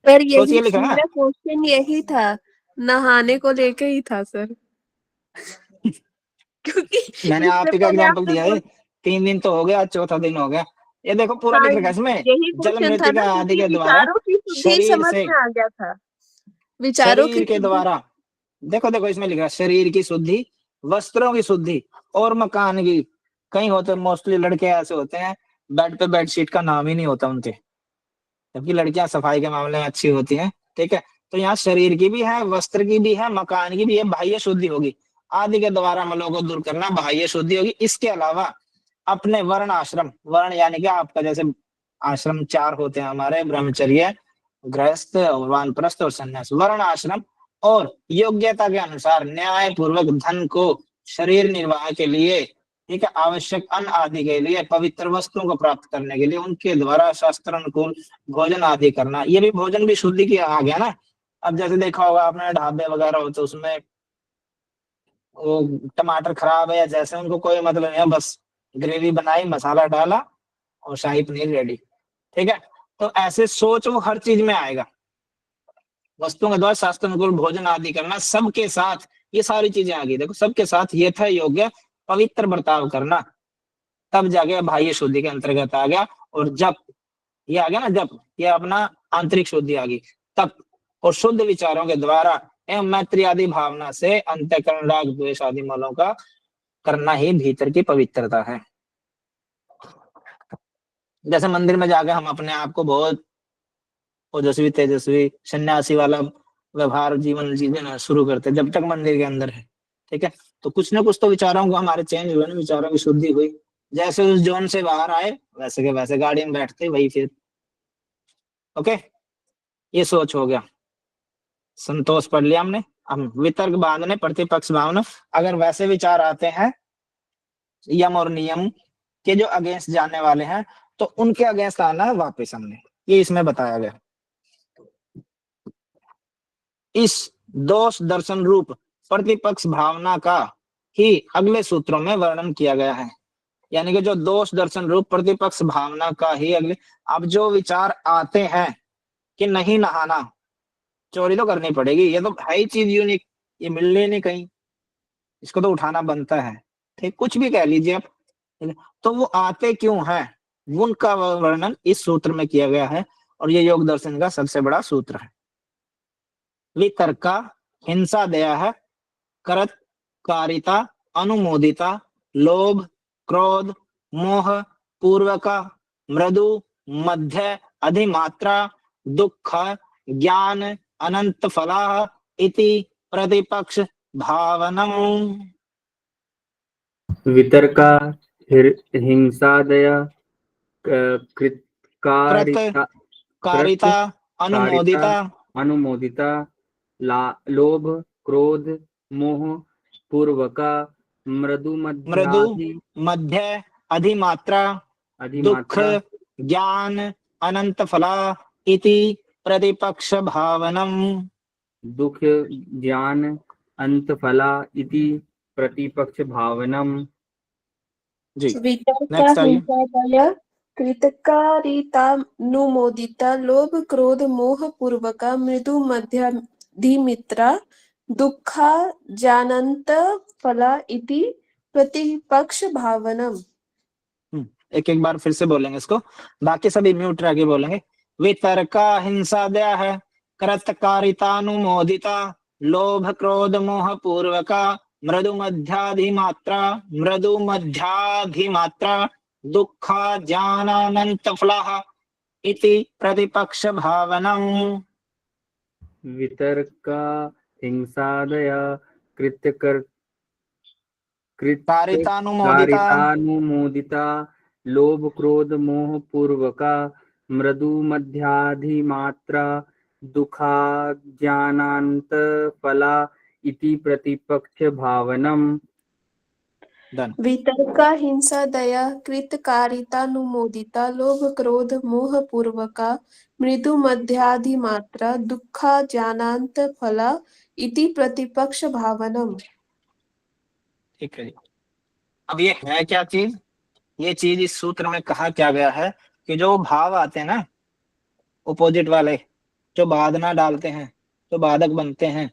D: पर
A: सोचिए
D: यही
A: लिखा है
D: मेरा क्वेश्चन यही था, नहाने को लेके ही था सर। क्योंकि
A: मैंने आप
D: इससे
A: ही का
D: पहले
A: एग्जाम्पल
D: आपने
A: दिया है, 3 दिन तो हो गया, आज चौथा दिन हो गया, ये देखो पूरा
D: हाँ
A: लिख रखा है इसमें,
D: यही
A: जल
D: क्वेश्चन था
A: मृतिका
D: ना,
A: आदि
D: क्योंकि
A: के द्वारा
D: विचारों की शुद्धि
A: शरीर
D: समझ
A: से,
D: में आ गया था, विचारों की
A: शरीर के
D: शुद्धि।
A: द्वारा, देखो देखो इसमें लिखा है शरीर की शुद्धि, वस्त्रों की शुद्धि और मकान की। कहीं होते मोस्टली लड़के ऐसे होते हैं बेड पे बेडशीट का नाम ही नहीं होता उनके, जबकि लड़कियां सफाई के मामले में अच्छी होती हैं, ठीक है। तो यहाँ शरीर की भी है, वस्त्र की भी है, मकान की भी है, बाह्य शुद्धि होगी, आदि के द्वारा मलों को दूर करना बाह्य शुद्धि होगी। इसके अलावा अपने वर्ण आश्रम, वर्ण यानी कि आपका जैसे आश्रम 4 होते हैं हमारे, ब्रह्मचर्य, गृहस्थ और वानप्रस्थ और संन्यास, वर्ण आश्रम और योग्यता के अनुसार न्याय पूर्वक धन को शरीर निर्वाह के लिए, ठीक है, आवश्यक अन्न आदि के लिए, पवित्र वस्तुओं को प्राप्त करने के लिए उनके द्वारा शास्त्र अनुकूल भोजन आदि करना, ये भी भोजन भी शुद्धि की आ गया ना। अब जैसे देखा होगा आपने ढाबे वगैरह होते उसमें वो टमाटर खराब है या जैसे, उनको कोई मतलब नहीं है, बस ग्रेवी बनाई, मसाला डाला और शाही पनीर रेडी, ठीक है। तो ऐसे सोच वो हर चीज में आएगा, वस्तुओं के द्वारा शास्त्र अनुकूल भोजन आदि करना, सबके साथ, ये सारी चीजें आ गई, देखो सबके साथ यथा योग्य पवित्र बर्ताव करना, तब जाके बाह्य शुद्धि के अंतर्गत आ गया। और जब ये आ गया ना, जब ये अपना आंतरिक शुद्धि आ गई तब, और शुद्ध विचारों के द्वारा एवं मैत्री आदि भावना से अंतःकरण राग द्वेष आदि मलों का करना ही भीतर की पवित्रता है। जैसे मंदिर में जाके हम अपने आप को बहुत ओजस्वी तेजस्वी सन्यासी वाला व्यवहार जीवन जीना शुरू करते जब तक मंदिर के अंदर है, ठीक है। तो कुछ ना कुछ तो विचारों को हमारे चेंज हुए ना, विचारों की शुद्धि हुई, जैसे उस जोन से बाहर आए वैसे के वैसे गाड़ी में बैठते वही फिर, ओके। ये सोच हो गया, संतोष पढ़ लिया हमने। हम वितर्क बांधने, प्रतिपक्ष भावना, अगर वैसे विचार आते हैं यम और नियम के जो अगेंस्ट जाने वाले हैं तो उनके अगेंस्ट आना है वापस, हमने ये इसमें बताया गया। इस दोष दर्शन रूप प्रतिपक्ष भावना का ही अगले सूत्रों में वर्णन किया गया है, यानी कि जो दोष दर्शन रूप प्रतिपक्ष भावना का ही अगले, अब जो विचार आते हैं कि नहीं नहाना, चोरी तो करनी पड़ेगी, ये तो है ही चीज यूनिक, ये मिलने नहीं कहीं, इसको तो उठाना बनता है, ठीक, कुछ भी कह लीजिए आप, तो वो आते क्यों हैं उनका वर्णन इस सूत्र में किया गया है, और ये योग दर्शन का सबसे बड़ा सूत्र है। वितर्का हिंसा दया है, करत कारिता अनुमोदिता, लोभ क्रोध मोह पूर्वका, मृदु मध्य अधिमात्रा, दुख ज्ञान अनंत फला इति प्रतिपक्ष भावनम।
B: वितर्का, हिंसादया,
A: कृत
B: कृतकारिता,
A: कारिता
B: कारिता,
A: अनुमोदिता,
B: अनुमोदिता, लोभ क्रोध मोह पूर्वका मृदु
A: मृदु
B: मध्याधि
A: मध्य अधिमात्रा दुख
B: अधिमात्रा
A: ज्ञान अनंत फला इति प्रतिपक्ष भावनम।
B: दुख ज्ञान अंत फला इति प्रतिपक्ष भावनम।
A: जी
D: वितर्का
A: नेक्स्ट आइए।
D: हिंसादया कृतकारितानुमोदिता लोभ क्रोध मोह पूर्वका मृदु मध्यधिमित्रा दुःखा जानन्त फला इति प्रतिपक्ष भावनम।
A: एक एक बार फिर से बोलेंगे इसको, बाकी सभी म्यूट रह के बोलेंगे। वितर्का हिंसा दया है, कृतकारितानुमोदिता लोभ क्रोध मोह पूर्वका मृदु मध्याधिमात्रा दुःखा ज्ञानानंत फला इति प्रतिपक्ष भावनम।
B: वितर्का हिंसादया
A: कारितानुमोदिता
B: कारितानुमोदिता लोभ क्रोध मोह पूर्वका मृदु मध्याधिमात्रा दुखा ज्ञानांत फला इति प्रतिपक्ष भावनम।
A: डन।
D: वितर्का हिंसा दया कृतकारितानुमोदिता लोभ क्रोध मोह पूर्वका मृदु मध्याधिमात्रा दुःखा ज्ञानांत फला इति प्रतिपक्ष भावनम।
A: ठीक है जी। अब ये है क्या चीज? ये चीज इस सूत्र में कहा क्या गया है कि जो भाव आते हैं ना अपोजिट वाले, जो बाधना डालते हैं, जो बाधक बनते हैं,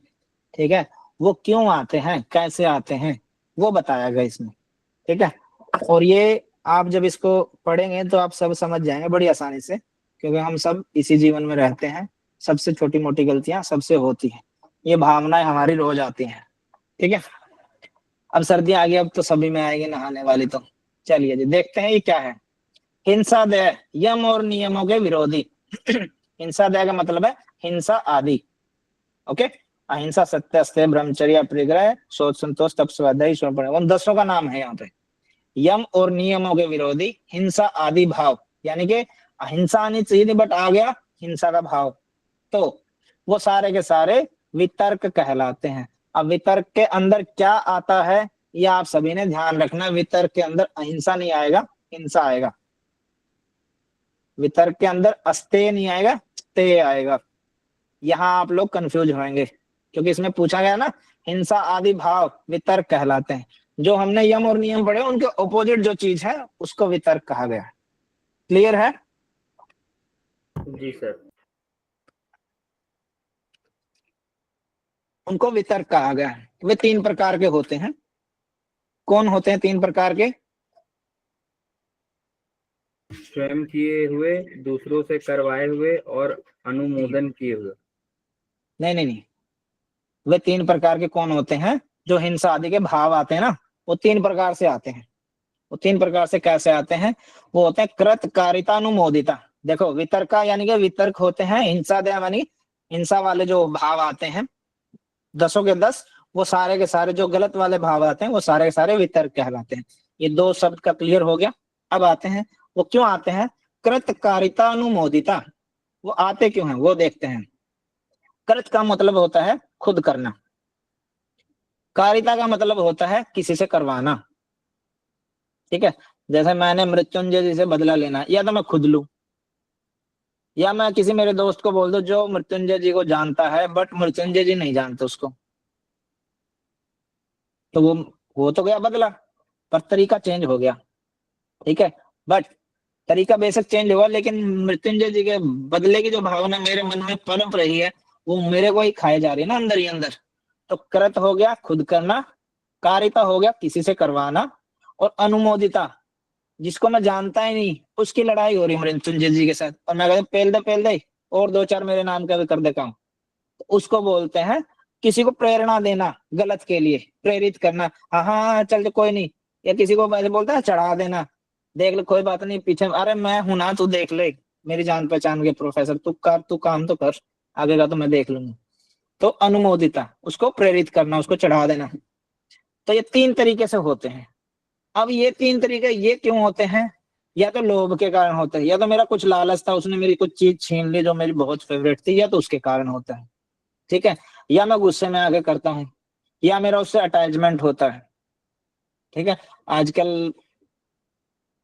A: ठीक है, वो क्यों आते हैं, कैसे आते हैं, वो बताया गया इसमें। ठीक है, और ये आप जब इसको पढ़ेंगे तो आप सब समझ जाएंगे बड़ी आसानी से, क्योंकि हम सब इसी जीवन में रहते हैं, सबसे छोटी मोटी गलतियां सबसे होती हैं, ये भावनाएं हमारी रोज आती हैं। ठीक है, अब सर्दियां आ गई, अब तो सभी में आएगी नहाने वाली, तो चलिए जी देखते हैं ये क्या है। हिंसा दया यम और नियमों के विरोधी। हिंसा दया का मतलब है हिंसा आदि। ओके, अहिंसा सत्य अस्तेय ब्रह्मचर्य परिग्रह शोच संतोष तप स्वाध्याय उन 10 का नाम है यहाँ पे। यम और नियमों के विरोधी हिंसा आदि भाव, यानी कि अहिंसा आनी चाहिए बट आ गया हिंसा का भाव, तो वो सारे के सारे वितर्क कहलाते हैं। अब वितर्क के अंदर क्या आता है ये आप सभी ने ध्यान रखना। वितर्क के अंदर अहिंसा नहीं आएगा, हिंसा आएगा। वितर्क के अंदर अस्तेय नहीं आएगा, तेय आएगा। यहाँ आप लोग कंफ्यूज होंगे क्योंकि इसमें पूछा गया ना हिंसा आदि भाव वितर्क कहलाते हैं। जो हमने यम और नियम पढ़े उनके ऑपोजिट जो चीज है उसको वितर्क कहा गया है। क्लियर है?
B: जी सर।
A: उनको वितर्क कहा गया है। वे 3 प्रकार के होते हैं। कौन होते हैं 3 प्रकार के?
B: स्वयं किए हुए, दूसरों से करवाए हुए और अनुमोदन किए हुए।
A: नहीं, वे 3 प्रकार के कौन होते हैं? जो हिंसा आदि के भाव आते हैं ना, वो 3 प्रकार से आते हैं। वो 3 प्रकार से कैसे आते हैं? वो होते हैं कृतकारितानुमोदिता। देखो वितर्का यानी कि वितर्क होते हैं, हिंसा दया यानी हिंसा वाले जो भाव आते हैं 10 के 10, वो सारे के सारे जो गलत वाले भाव आते हैं वो सारे के सारे वितर्क कहलाते हैं। ये 2 शब्द का क्लियर हो गया। अब आते हैं वो क्यों आते हैं। कृतकारितानुमोदिता, वो आते क्यों हैं वो देखते हैं। कृत का मतलब होता है खुद करना, कारिता का मतलब होता है किसी से करवाना। ठीक है, जैसे मैंने मृत्युंजय जी से बदला लेना, या तो मैं खुद लूं या मैं किसी मेरे दोस्त को बोल दूं जो मृत्युंजय जी को जानता है बट मृत्युंजय जी नहीं जानते उसको, तो वो तो गया बदला, पर तरीका चेंज हो गया। ठीक है, बट तरीका बेशक चेंज हुआ लेकिन मृत्युंजय जी के बदले की जो भावना मेरे मन में पनप रही है वो मेरे को ही खाए जा रही है ना अंदर ही अंदर। तो कृत हो गया खुद करना, कारिता हो गया किसी से करवाना, और अनुमोदिता जिसको मैं जानता ही नहीं उसकी लड़ाई हो रही है मृत्युंजय जी के साथ, और मैं कहता पेल दे और 2-4 मेरे नाम का भी कर दे काम, तो उसको बोलते हैं किसी को प्रेरणा देना, गलत के लिए प्रेरित करना। हाँ चल कोई नहीं, या किसी को ऐसे बोलता है चढ़ा देना, देख ले कोई बात नहीं पीछे, अरे मैं हूं ना, तू देख ले, मेरी जान पहचान के प्रोफेसर, तू काम तो कर, आगे का तो मैं देख लूंगा। तो अनुमोदिता उसको प्रेरित करना, उसको चढ़ा देना। तो ये 3 तरीके से होते हैं। अब ये 3 तरीके ये क्यों होते हैं? या तो लोभ के कारण होते हैं, या तो मेरा कुछ लालच था, उसने मेरी कुछ चीज छीन ली जो मेरी बहुत फेवरेट थी, या तो उसके कारण होता है। ठीक है, या मैं गुस्से में आके करता हूँ, या मेरा उससे अटैचमेंट होता है। ठीक है, आजकल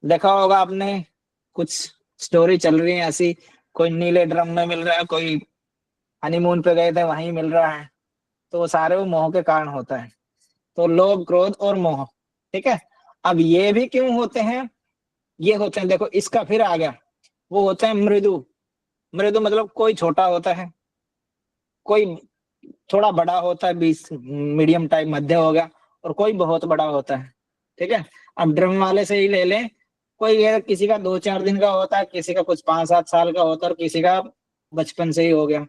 A: देखा होगा आपने, कुछ स्टोरी चल रही है ऐसी, कोई नीले ड्रम में मिल रहा है, कोई हनीमून पे गए थे वहीं मिल रहा है, तो वो सारे वो मोह के कारण होता है। तो लोभ, क्रोध और मोह। ठीक है, अब ये भी क्यों होते हैं? ये होते हैं, देखो इसका फिर आ गया, वो होते हैं मृदु। मृदु मतलब कोई छोटा होता है, कोई थोड़ा बड़ा होता है, बीच मीडियम टाइप मध्य हो गया, और कोई बहुत बड़ा होता है। ठीक है, अब ड्रम वाले से ही ले लें, कोई ये किसी का 2-4 दिन का होता है, किसी का कुछ 5-7 साल का होता है, और किसी का बचपन से ही हो गया।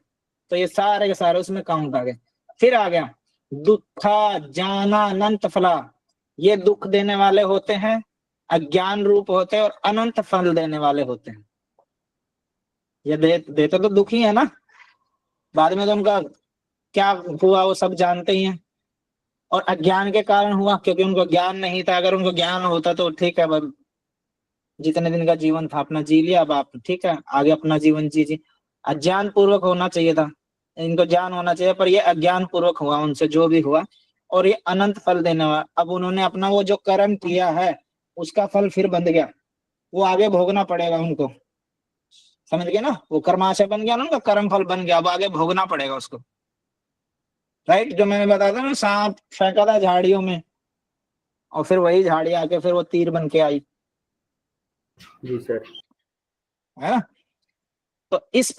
A: तो ये सारे के सारे उसमें काउंट आ गए। फिर आ गया दुखा जाना अनंत फला। ये दुख देने वाले होते हैं, अज्ञान रूप होते हैं, और अनंत फल देने वाले होते हैं। ये देते तो दुख ही है ना, बाद में तो उनका क्या हुआ वो सब जानते ही हैं। और अज्ञान के कारण हुआ, क्योंकि उनको ज्ञान नहीं था। अगर उनको ज्ञान होता तो ठीक है, बस जितने दिन का जीवन था अपना जी लिया, अब आप ठीक है आगे अपना जीवन जीजिए। अज्ञान पूर्वक होना चाहिए था, इनको ज्ञान होना चाहिए, पर ये अज्ञान पूर्वक हुआ उनसे जो भी हुआ, और ये अनंत फल देने वाला। अब उन्होंने अपना वो जो कर्म किया है उसका फल फिर बंध गया, वो आगे भोगना पड़ेगा उनको। समझ गए ना, वो कर्माशय बन गया ना, उनका कर्म फल बन गया, अब आगे भोगना पड़ेगा उसको। राइट, जो मैंने बताया था ना, सांप फेंका था झाड़ियों में, और फिर वही झाड़ी आके फिर वो तीर बन के आई,
B: जी सर।
A: है ना। तो इस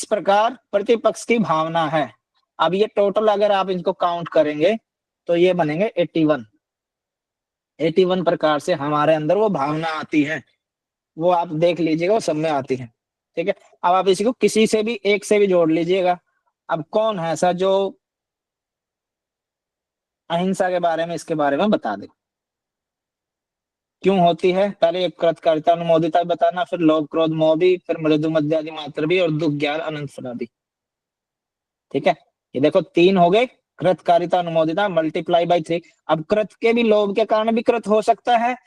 A: प्रकार प्रतिपक्ष की भावना है। अब ये टोटल अगर आप इनको काउंट करेंगे तो ये बनेंगे 81 प्रकार से हमारे अंदर वो भावना आती है। वो आप देख लीजिएगा, वो सब में आती है। ठीक है, अब आप इसी को किसी से भी एक से भी जोड़ लीजिएगा। अब कौन है ऐसा जो अहिंसा के बारे में, इसके बारे में बता दे क्यों होती है। पहले एक कृतकारिता अनुमोदिता बताना, फिर लोभ, क्रोध, मोह भी, फिर मृदु, मध्य आदि मात्र भी, और दुख, ज्ञान, अनंत फला भी। ठीक है, ये देखो 3 हो गए, कृतकारिता अनुमोदिता मल्टीप्लाई बाई 3। अब कृत के भी, लोभ के कारण भी कृत हो सकता है,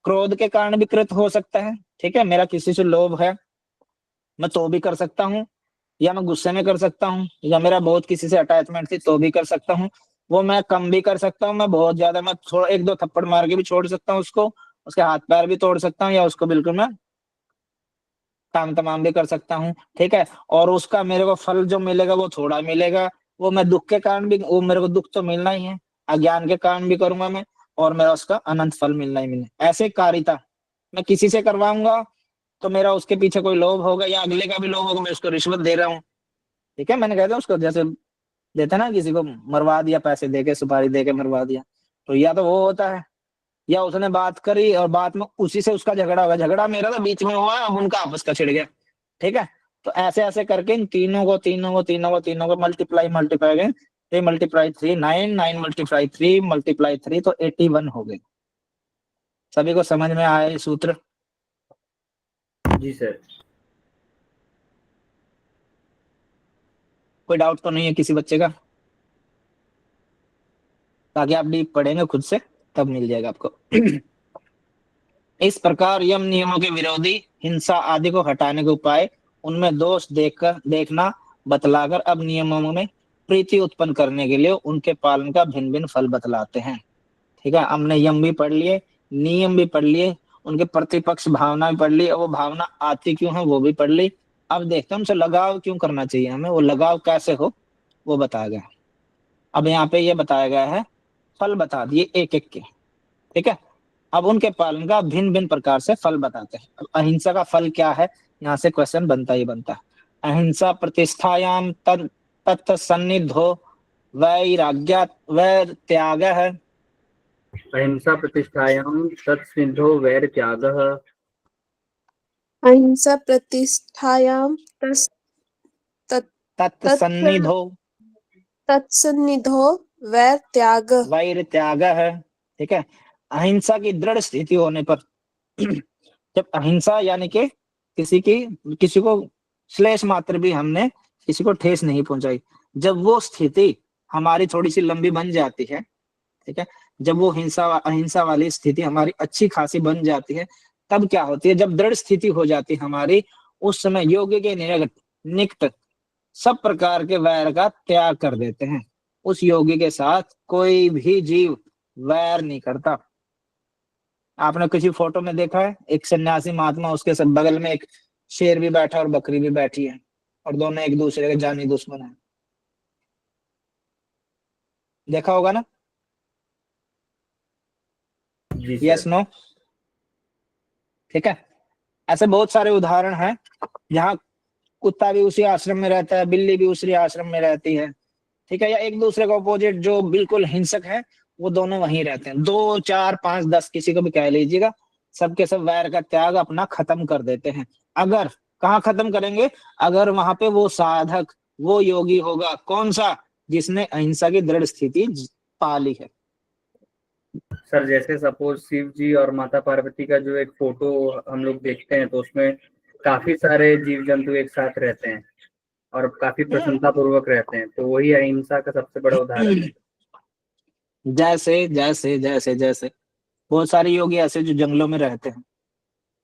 A: क्रोध के कारण भी कृत हो सकता है। ठीक है, मेरा किसी से लोभ है, मैं तो भी कर सकता हूँ, या मैं गुस्से में कर सकता हूँ, या मेरा बहुत किसी से अटैचमेंट थी तो भी कर सकता हूँ। वो मैं कम भी कर सकता हूँ, मैं बहुत ज्यादा, मैं थोड़ा 1-2 थप्पड़ मार के भी छोड़ सकता हूँ उसको, उसके हाथ पैर भी तोड़ सकता हूँ, या उसको बिल्कुल मैं काम तमाम भी कर सकता हूँ। ठीक है, और उसका मेरे को फल जो मिलेगा वो थोड़ा मिलेगा। वो मैं दुख के कारण भी, वो मेरे को दुख तो मिलना ही है, अज्ञान के कारण भी करूंगा मैं, और मेरा उसका अनंत फल मिलना ही मिलना। ऐसे कारिता मैं किसी से करवाऊंगा तो मेरा उसके पीछे कोई लोभ होगा, या अगले का भी लोभ होगा, मैं उसको रिश्वत दे रहा हूँ। ठीक है, मैंने कहता हूँ उसको, जैसे देते ना किसी को, मरवा दिया, पैसे देके सुपारी देके मरवा दिया, तो या तो वो होता है, या उसने बात करी और बात में उसी से उसका झगड़ा होगा, झगड़ा मेरा तो बीच में हुआ, अब उनका आपस का छिड़ गया। ठीक है, तो ऐसे ऐसे करके इन तीनों को मल्टीप्लाई गए, 3 × 3 9, 9 × 3 तो 81 हो गए। सभी को समझ में आया ये सूत्र?
B: जी सर।
A: कोई डाउट तो नहीं है किसी बच्चे का? ताकि आप भी पढ़ेंगे खुद से तब मिल जाएगा आपको। इस प्रकार यम नियमों के विरोधी, हिंसा आदि को हटाने के उपाय, उनमें दोष देखना बतलाकर अब नियमों में प्रीति उत्पन्न करने के लिए उनके पालन का भिन्न भिन्न फल बतलाते हैं। ठीक है, हमने यम भी पढ़ लिए, नियम भी पढ़ लिए, उनके प्रतिपक्ष भावना भी पढ़ ली, और वो भावना आती क्यों है वो भी पढ़ ली। अब देखते हैं उनसे लगाव क्यों करना चाहिए हमें, वो लगाव कैसे हो वो बताया गया। अब यहाँ पे ये बताया गया है, फल बता दिए एक एक के। ठीक है, अब उनके पालन का भिन्न भिन्न प्रकार से फल बताते हैं। अब अहिंसा का फल क्या है, यहाँ से क्वेश्चन बनता ही बनता है। अहिंसा प्रतिष्ठायाम तत् सन्निधो वैराग्य वैर है।
B: अहिंसा प्रतिष्ठायां तत्सिद्धो वैर त्यागः।
D: अहिंसा प्रतिष्ठायां तस्
A: तत्सन्निधो
D: तत्सन्निधो वैर त्याग।
A: वैर त्याग है। ठीक है, अहिंसा की दृढ़ स्थिति होने पर, जब अहिंसा यानी कि किसी को श्लेष मात्र भी हमने किसी को ठेस नहीं पहुंचाई, जब वो स्थिति हमारी थोड़ी सी लंबी बन जाती है, ठीक है, जब वो अहिंसा वाली स्थिति हमारी अच्छी खासी बन जाती है, तब क्या होती है, जब दृढ़ स्थिति हो जाती है हमारी, उस समय योग्य के निकट सब प्रकार के वैर का त्याग कर देते हैं। उस योगी के साथ कोई भी जीव वैर नहीं करता। आपने किसी फोटो में देखा है एक सन्यासी महात्मा, उसके सब बगल में एक शेर भी बैठा और बकरी भी बैठी है, और दोनों एक दूसरे के जानी दुश्मन है। देखा होगा ना?
B: जी
A: यस
B: सर।
A: नो? ठीक है। ऐसे बहुत सारे उदाहरण हैं जहाँ कुत्ता भी उसी आश्रम में रहता है, बिल्ली भी उसी आश्रम में रहती है। ठीक है। या एक दूसरे का अपोजिट जो बिल्कुल हिंसक है, वो दोनों वहीं रहते हैं। 2 4 5 10 किसी को भी कह लीजिएगा, सबके सब वैर का त्याग अपना खत्म कर देते हैं। अगर कहाँ खत्म करेंगे? अगर वहां पे वो साधक, वो योगी होगा। कौन सा? जिसने अहिंसा की दृढ़ स्थिति पाली है।
B: सर जैसे सपोज शिव जी और माता पार्वती का जो एक फोटो हम लोग देखते हैं, तो उसमें काफी सारे जीव जंतु एक साथ रहते हैं और काफी प्रसन्नता पूर्वक रहते हैं, तो वही अहिंसा का सबसे बड़ा उदाहरण है।
A: जैसे जैसे जैसे जैसे बहुत सारे योगी ऐसे जो जंगलों में रहते हैं,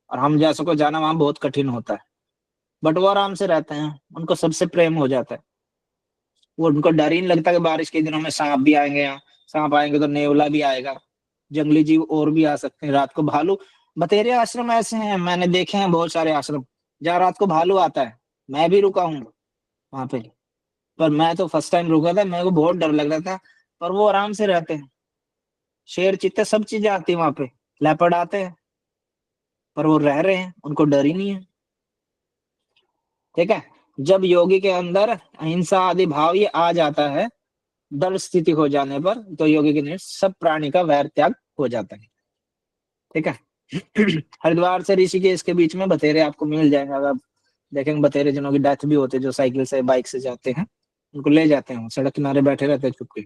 A: और हम जैसों को जाना वहां बहुत कठिन होता है, बट वो आराम से रहते हैं, उनको सबसे प्रेम हो जाता है। वो उनको डर ही नहीं लगता कि बारिश के दिनों में सांप भी आएंगे। यहाँ सांप आएंगे तो नेवला भी आएगा, जंगली जीव और भी आ सकते हैं, रात को भालू। बतेरे आश्रम ऐसे हैं, मैंने देखे हैं बहुत सारे आश्रम जहाँ रात को भालू आता है। मैं भी रुका हूँ वहां पे, पर मैं तो फर्स्ट टाइम रुका था, मेरे को बहुत डर लग रहा था। पर वो आराम से रहते हैं। शेर चीते सब चीजें आती है वहां पे, लेपर्ड आते हैं, पर वो रह रहे हैं, उनको डर ही नहीं है। ठीक है। जब योगी के अंदर अहिंसा आदि भाव ये आ जाता है, दृढ़ स्थिति हो जाने पर, तो योगी के लिए सब प्राणी का वैर त्याग हो जाता है। ठीक है। हरिद्वार से ऋषिकेश के बीच में बतेरे आपको मिल जाएंगे। अगर आप देखेंगे बतेरे जिनों की डेथ भी होती है, जो साइकिल से बाइक से जाते हैं, उनको ले जाते हैं, सड़क किनारे बैठे रहते हैं चुपके।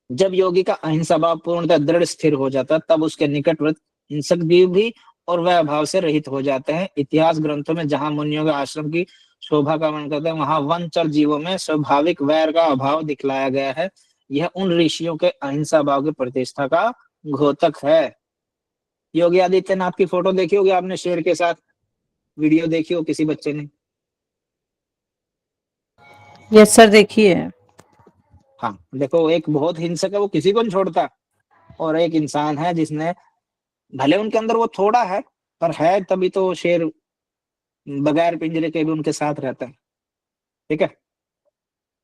A: जब योगी का अहिंसा भाव पूर्णतः दृढ़ स्थिर हो जाता है, तब उसके निकटवर्ती हिंसक जीव भी और वह भाव से रहित हो जाते हैं। इतिहास ग्रंथों में जहां मुनियों के आश्रम की शोभा का वर्णन करते हैं, वहां वनचर जीवों में स्वाभाविक वैर का अभाव दिखलाया गया है। यह उन ऋषियों के अहिंसा भाव की प्रतिष्ठा का घोतक है। योगी आदित्यनाथ की फोटो देखी होगी आपने, शेर के साथ वीडियो देखी हो किसी बच्चे ने?
C: यस सर, देखिए।
A: हाँ देखो, एक बहुत हिंसक है, वो किसी को नहीं छोड़ता, और एक इंसान है जिसने, भले उनके अंदर वो थोड़ा है, पर है, तभी तो शेर बगैर पिंजरे के भी उनके साथ रहता है। ठीक है।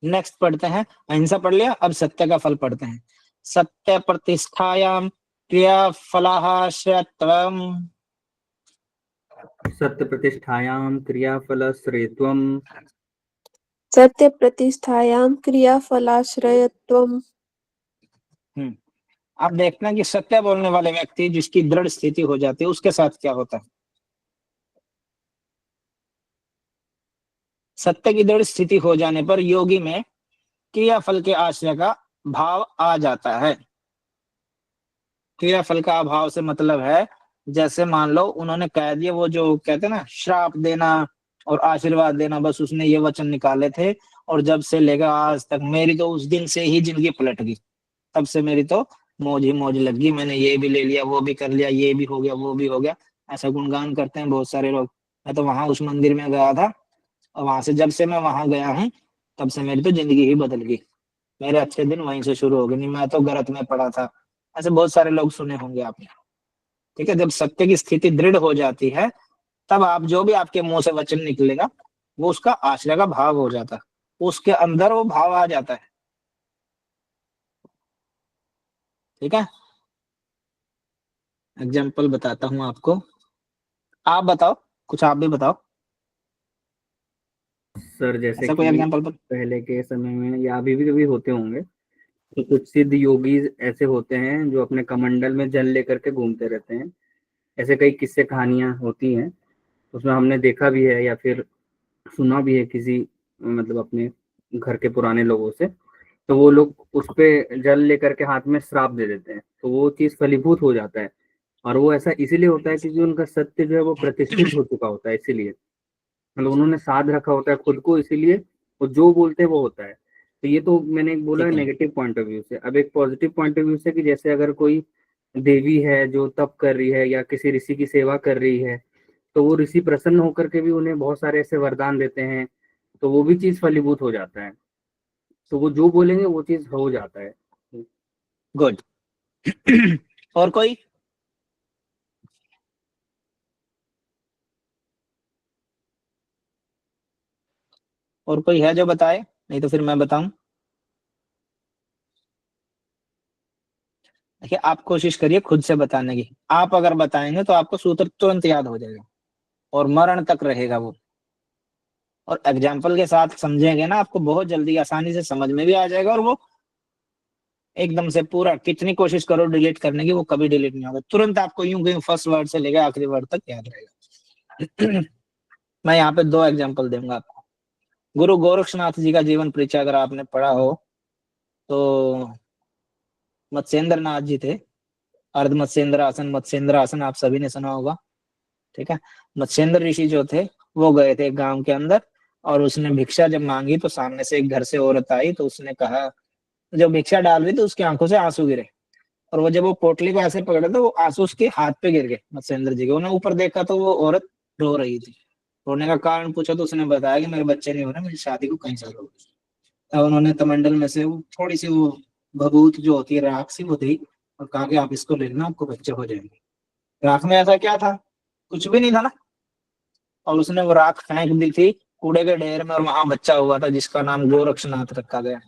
A: नेक्स्ट पढ़ते हैं, अहिंसा पढ़ लिया, अब सत्य का फल पढ़ते हैं। सत्य प्रतिष्ठायाम क्रिया फलाश्रयत्वम।
B: सत्य प्रतिष्ठायाम क्रियाफल श्रेत्वम।
D: सत्य प्रतिष्ठायाम क्रियाफलाश्रयत्वम।
A: आप देखते हैं कि सत्य बोलने वाले व्यक्ति जिसकी दृढ़ स्थिति हो जाती है, उसके साथ क्या होता है? सत्य की दृढ़ स्थिति हो जाने पर योगी में क्रियाफल के आश्रय का भाव आ जाता है। क्रियाफल का अभाव से मतलब है, जैसे मान लो उन्होंने कह दिया, वो जो कहते हैं ना श्राप देना और आशीर्वाद देना, बस उसने ये वचन निकाले थे, और जब से लेकर आज तक मेरी तो उस दिन से ही जिंदगी पलट गई। तब से मेरी तो मौज ही मौज लग गई, मैंने ये भी ले लिया, वो भी कर लिया, ये भी हो गया, वो भी हो गया। ऐसा गुणगान करते हैं बहुत सारे लोग। मैं तो वहां उस मंदिर में गया था, और वहां से जब से मैं वहां गया हूँ, तब से मेरी तो जिंदगी ही बदल गई। मेरे अच्छे दिन वहीं से शुरू हो गए। नहीं, मैं तो गलत में पड़ा था। ऐसे बहुत सारे लोग सुने होंगे आपने। ठीक है। जब सत्य की स्थिति दृढ़ हो जाती है, तब आप जो भी आपके मुंह से वचन निकलेगा, वो उसका आश्रय का भाव हो जाता है, उसके अंदर वो भाव आ जाता है। ठीक है। एग्जाम्पल बताता हूं आपको। आप बताओ, कुछ आप भी बताओ
B: सर जैसे
A: ऐसा कोई
B: कि
A: एग्जाम्पल पर।
B: पहले के समय में या अभी भी कभी होते होंगे, तो कुछ सिद्ध योगी ऐसे होते हैं जो अपने कमंडल में जल लेकर के घूमते रहते हैं। ऐसे कई किस्से कहानियां होती हैं, उसमें हमने देखा भी है या फिर सुना भी है किसी मतलब अपने घर के पुराने लोगों से। तो वो लोग उस पे जल लेकर के हाथ में श्राप दे देते हैं, तो वो चीज फलीभूत हो जाता है। और वो ऐसा इसीलिए होता है क्योंकि उनका सत्य जो है वो प्रतिष्ठित हो चुका होता है, इसीलिए मतलब उन्होंने साध रखा होता है खुद को, इसीलिए वो जो बोलते हैं वो होता है। तो ये तो मैंने एक बोला
A: ठीक है।
B: नेगेटिव पॉइंट ऑफ व्यू से। अब एक पॉजिटिव पॉइंट ऑफ व्यू से कि जैसे अगर कोई देवी है जो तप कर रही है या किसी ऋषि की सेवा कर रही है, तो वो ऋषि प्रसन्न होकर के भी उन्हें बहुत सारे ऐसे वरदान देते हैं तो वो भी चीज फलीभूत हो जाता है। तो वो जो बोलेंगे वो चीज हो जाता है।
A: गुड। और कोई? और कोई है जो बताए, नहीं तो फिर मैं बताऊं। देखिए आप कोशिश करिए खुद से बताने की, आप अगर बताएंगे तो आपको सूत्र तुरंत याद हो जाएगा और मरण तक रहेगा वो। और एग्जाम्पल के साथ समझेंगे ना, आपको बहुत जल्दी आसानी से समझ में भी आ जाएगा, और वो एकदम से पूरा, कितनी कोशिश करो डिलीट करने की, वो कभी डिलीट नहीं होगा, तुरंत आपको यूं कहीं फर्स्ट वर्ड से लेकर आखिरी वर्ड तक याद रहेगा। मैं यहाँ पे दो एग्जाम्पल दूंगा आपको। गुरु गोरक्षनाथ जी का जीवन परिचय अगर आपने पढ़ा हो तो मत्स्येंद्र नाथ जी थे, अर्ध मत्स्येंद्र आसन, मत्स्येंद्र आसन आप सभी ने सुना होगा, ठीक है। मत्स्येंद्र ऋषि जो थे वो गए थे गांव के अंदर, और उसने भिक्षा जब मांगी तो सामने से एक घर से औरत आई, तो उसने कहा, जो भिक्षा डाल रही थी उसकी आंखों से आंसू गिरे, और वो जब वो पोटली को ऐसे पकड़े तो वो आंसू उसके हाथ पे गिर गए मत्स्येंद्र जी के। उन्होंने ऊपर देखा तो वो औरत रो रही थी। रोने का कारण पूछा तो उसने बताया कि मेरे बच्चे नहीं हो रहे, मुझे शादी को कई साल हो गए। तब उन्होंने कमंडल में से वो थोड़ी सी वो भभूत जो होती है राख सी वो दी, और कहा कि आप इसको ले लेना, आपको बच्चे हो जाएंगे। राख में ऐसा क्या था, कुछ भी नहीं था ना, और उसने वो राख फेंक दी थी कूड़े के ढेर में, और वहां बच्चा हुआ था जिसका नाम गोरक्षनाथ रखा गया।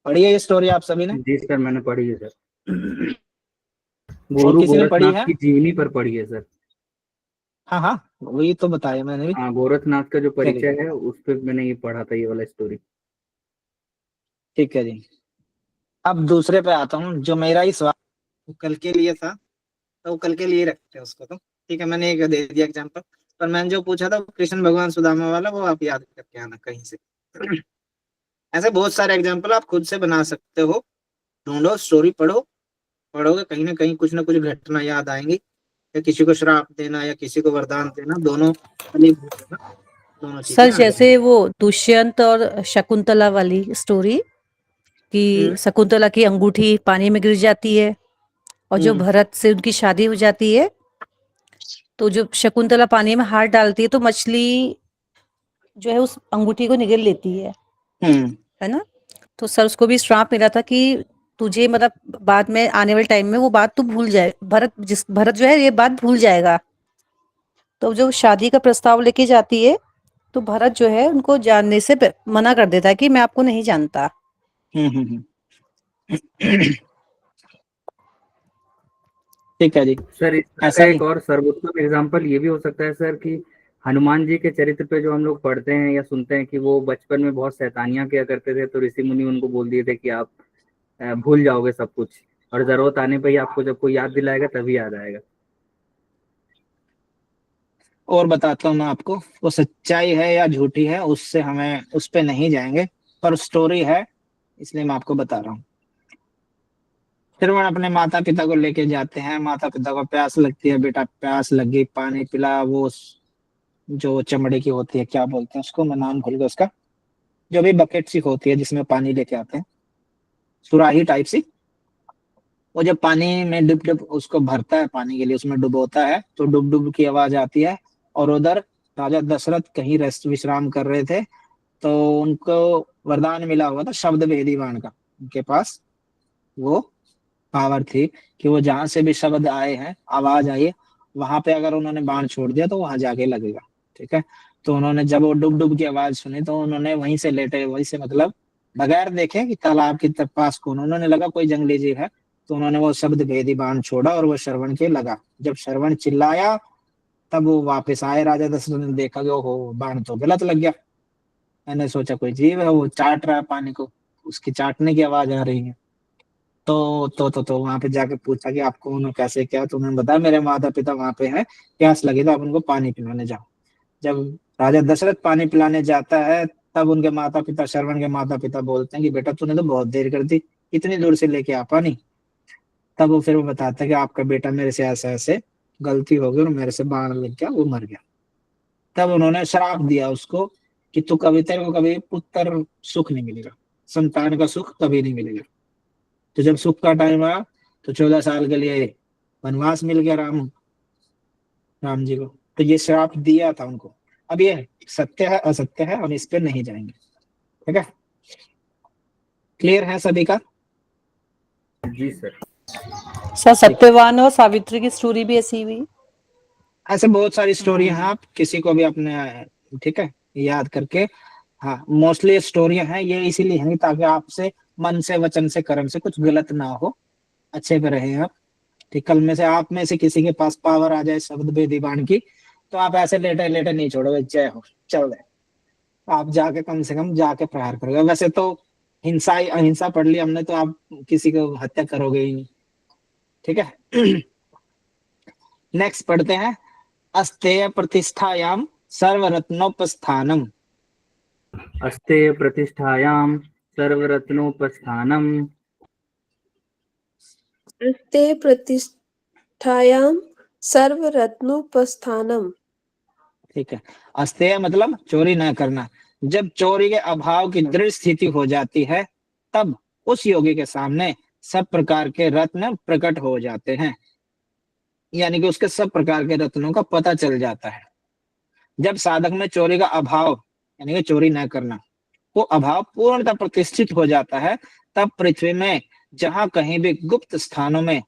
A: पढ़ी है ये स्टोरी आप सभी ने?
B: जी सर, मैंने पढ़ी है सर।
A: और
B: गुरु
A: किसी ने पढ़ी
B: गोरखनाथ
A: है?
B: की जीवनी पर पढ़ी है सर।
A: हाँ हाँ, वही तो बताया मैंने भी।
B: हाँ, गोरखनाथ का जो
A: चलिए
B: परिचय है उस पर मैंने ये पढ़ा था, ये वाला स्टोरी।
A: ठीक है जी। अब दूसरे पे आता हूँ, जो मेरा ही सवाल वो कल के लिए था, तो वो कल के लिए रखते हैं उसको, तो ठीक है, मैंने एक दे दिया एग्जाम्पल। पर मैंने जो पूछा था वो कृष्ण भगवान सुदामा वाला, वो आप याद करके आना कहीं से। ऐसे बहुत सारे एग्जाम्पल आप खुद से बना सकते हो, ढूंढो, स्टोरी पढ़ो, पढ़ोगे कहीं ना कुछ घटना याद आएंगी, या किसी को श्राप देना या किसी को वरदान देना, दोनों फलीभूत होना, दोनों चीजें
E: सर
A: आ जाएंगी।
E: जैसे वो दुष्यंत और शकुंतला वाली स्टोरी कि
A: हम्म
E: शकुंतला की अंगूठी पानी में गिर जाती है और जो
A: हम्म
E: भरत से उनकी शादी हो जाती है, तो जो शकुंतला पानी में हाथ डालती है तो मछली जो है उस अंगूठी को निगल लेती
A: हम्म
E: है ना। तो सर उसको भी श्राप मिला था कि तुझे मतलब बाद में आने वाले टाइम में वो बात तू भूल जाए, भरत जो है ये बात भूल जाएगा। तो जो शादी का प्रस्ताव लेके जाती है तो भरत जो है उनको जानने से मना कर देता है कि मैं आपको नहीं जानता।
A: हम्म। ठीक है जी।
B: सर इसका
A: ऐसा ही।
B: एक और सर्वोत्तम एग्जाम्पल ये भी हो सकता है सर कि हनुमान जी के चरित्र पे जो हम लोग पढ़ते हैं या सुनते हैं कि वो बचपन में बहुत शैतानियां किया करते थे, तो ऋषि मुनि उनको बोल दिए थे कि आप भूल जाओगे सब कुछ, और जरूरत आने पे ही आपको जब कोई याद दिलाएगा तभी याद आएगा।
A: और बताता हूँ मैं आपको, वो सच्चाई है या झूठी है उससे हमें उस पे नहीं जाएंगे, पर स्टोरी है इसलिए मैं आपको बता रहा हूँ। श्रवण अपने माता पिता को लेके जाते हैं, माता पिता को प्यास लगती है, बेटा प्यास लगी पानी पिला, वो जो चमड़े की होती है क्या बोलते हैं उसको, मैं नाम भूल गया उसका, जो भी बकेट सी होती है जिसमें पानी लेके आते हैं, सुराही टाइप सी, वो जब पानी में डुब डुब उसको भरता है पानी के लिए, उसमें डुबोता है तो डुब डुब की आवाज आती है। और उधर राजा दशरथ कहीं रेस्ट विश्राम कर रहे थे, तो उनको वरदान मिला हुआ था शब्द भेदी बाण का, उनके पास वो पावर थी कि वो जहां से भी शब्द आए हैं, आवाज आई है, वहां पे अगर उन्होंने बाण छोड़ दिया तो वहां जाके लगेगा, ठीक है। तो उन्होंने जब वो डुब डुब की आवाज सुनी तो उन्होंने वहीं से लेटे, वहीं से मतलब बगैर देखे कि तालाब के पास कौन, उन्होंने लगा कोई जंगली जीव है, तो उन्होंने वो शब्द भेदी बाण छोड़ा और वो श्रवण के लगा। जब श्रवण चिल्लाया तब वो वापस आए, राजा दशरथ ने देखा कि ओहो बाण तो गलत लग गया। मैंने सोचा कोई जीव है वो चाट रहा है पानी को, उसकी चाटने की आवाज आ रही है। तो वहां पे जाके पूछा कि आप कौन हो, कैसे क्या, तो उन्होंने बताया मेरे माता पिता वहां पे हैं, प्यास लगी तो आप उनको पानी पिलाने जाओ। जब राजा दशरथ पानी पिलाने जाता है तब उनके माता पिता, श्रवण के माता पिता बोलते हैं कि बेटा तूने तो बहुत देर कर दी, इतनी दूर से लेके आ पानी। तब वो फिर वो बताता है कि आपका बेटा मेरे से ऐसे ऐसे गलती हो गई और मेरे से बाण लग गया, वो मर गया। तब उन्होंने श्राप दिया उसको कि तू कभी, तेरे को कभी पुत्र सुख नहीं मिलेगा, संतान का सुख कभी नहीं मिलेगा। तो जब सुख का टाइम आया तो 14 साल के लिए वनवास मिल गया राम जी को, तो ये श्राप दिया था उनको। अब ये सत्य है असत्य है और इस पे नहीं जाएंगे, ठीक है। क्लियर है सभी का?
B: जी सर।
E: सर सत्यवान और सावित्री की स्टोरी भी ऐसी हुई।
A: ऐसे बहुत सारी स्टोरी हैं, आप किसी को भी अपने, ठीक है, याद करके, हाँ मोस्टली स्टोरियां हैं ये इसीलिए हैं ताकि आपसे मन से वचन से कर्म से कुछ गलत ना हो, अच्छे पे रहे आप। ठीक, कल में से आप में से किसी के पास पावर आ जाए शब्द बेदीवान की, तो आप ऐसे लेटे लेटे नहीं छोड़ोगे, जय हो चल रहे, आप जाके कम से कम जाके प्रहार करोगे। वैसे तो हिंसा ही अहिंसा पढ़ ली हमने, तो आप किसी को हत्या करोगे ही नहीं, ठीक है। नेक्स्ट पढ़ते हैं, अस्तेय प्रतिष्ठायाम सर्वरत्नोपस्थानम।
B: अस्तेय प्रतिष्ठायाम सर्वरत्नोपस्थानम।
D: ते प्रतिष्ठायां सर्वरत्नोपस्थानम।
A: ठीक है, अस्तेय मतलब चोरी न करना। जब चोरी के अभाव की दृढ़ स्थिति हो जाती है, तब उस योगी के सामने सब प्रकार के रत्न प्रकट हो जाते हैं, यानी कि उसके सब प्रकार के रत्नों का पता चल जाता है। जब साधक में चोरी का अभाव, यानी कि चोरी न करना, वो अभाव पूर्णतः प्रतिष्ठित हो जाता है, तब पृथ्वी में जहां कहीं भी गुप्त स्थानों में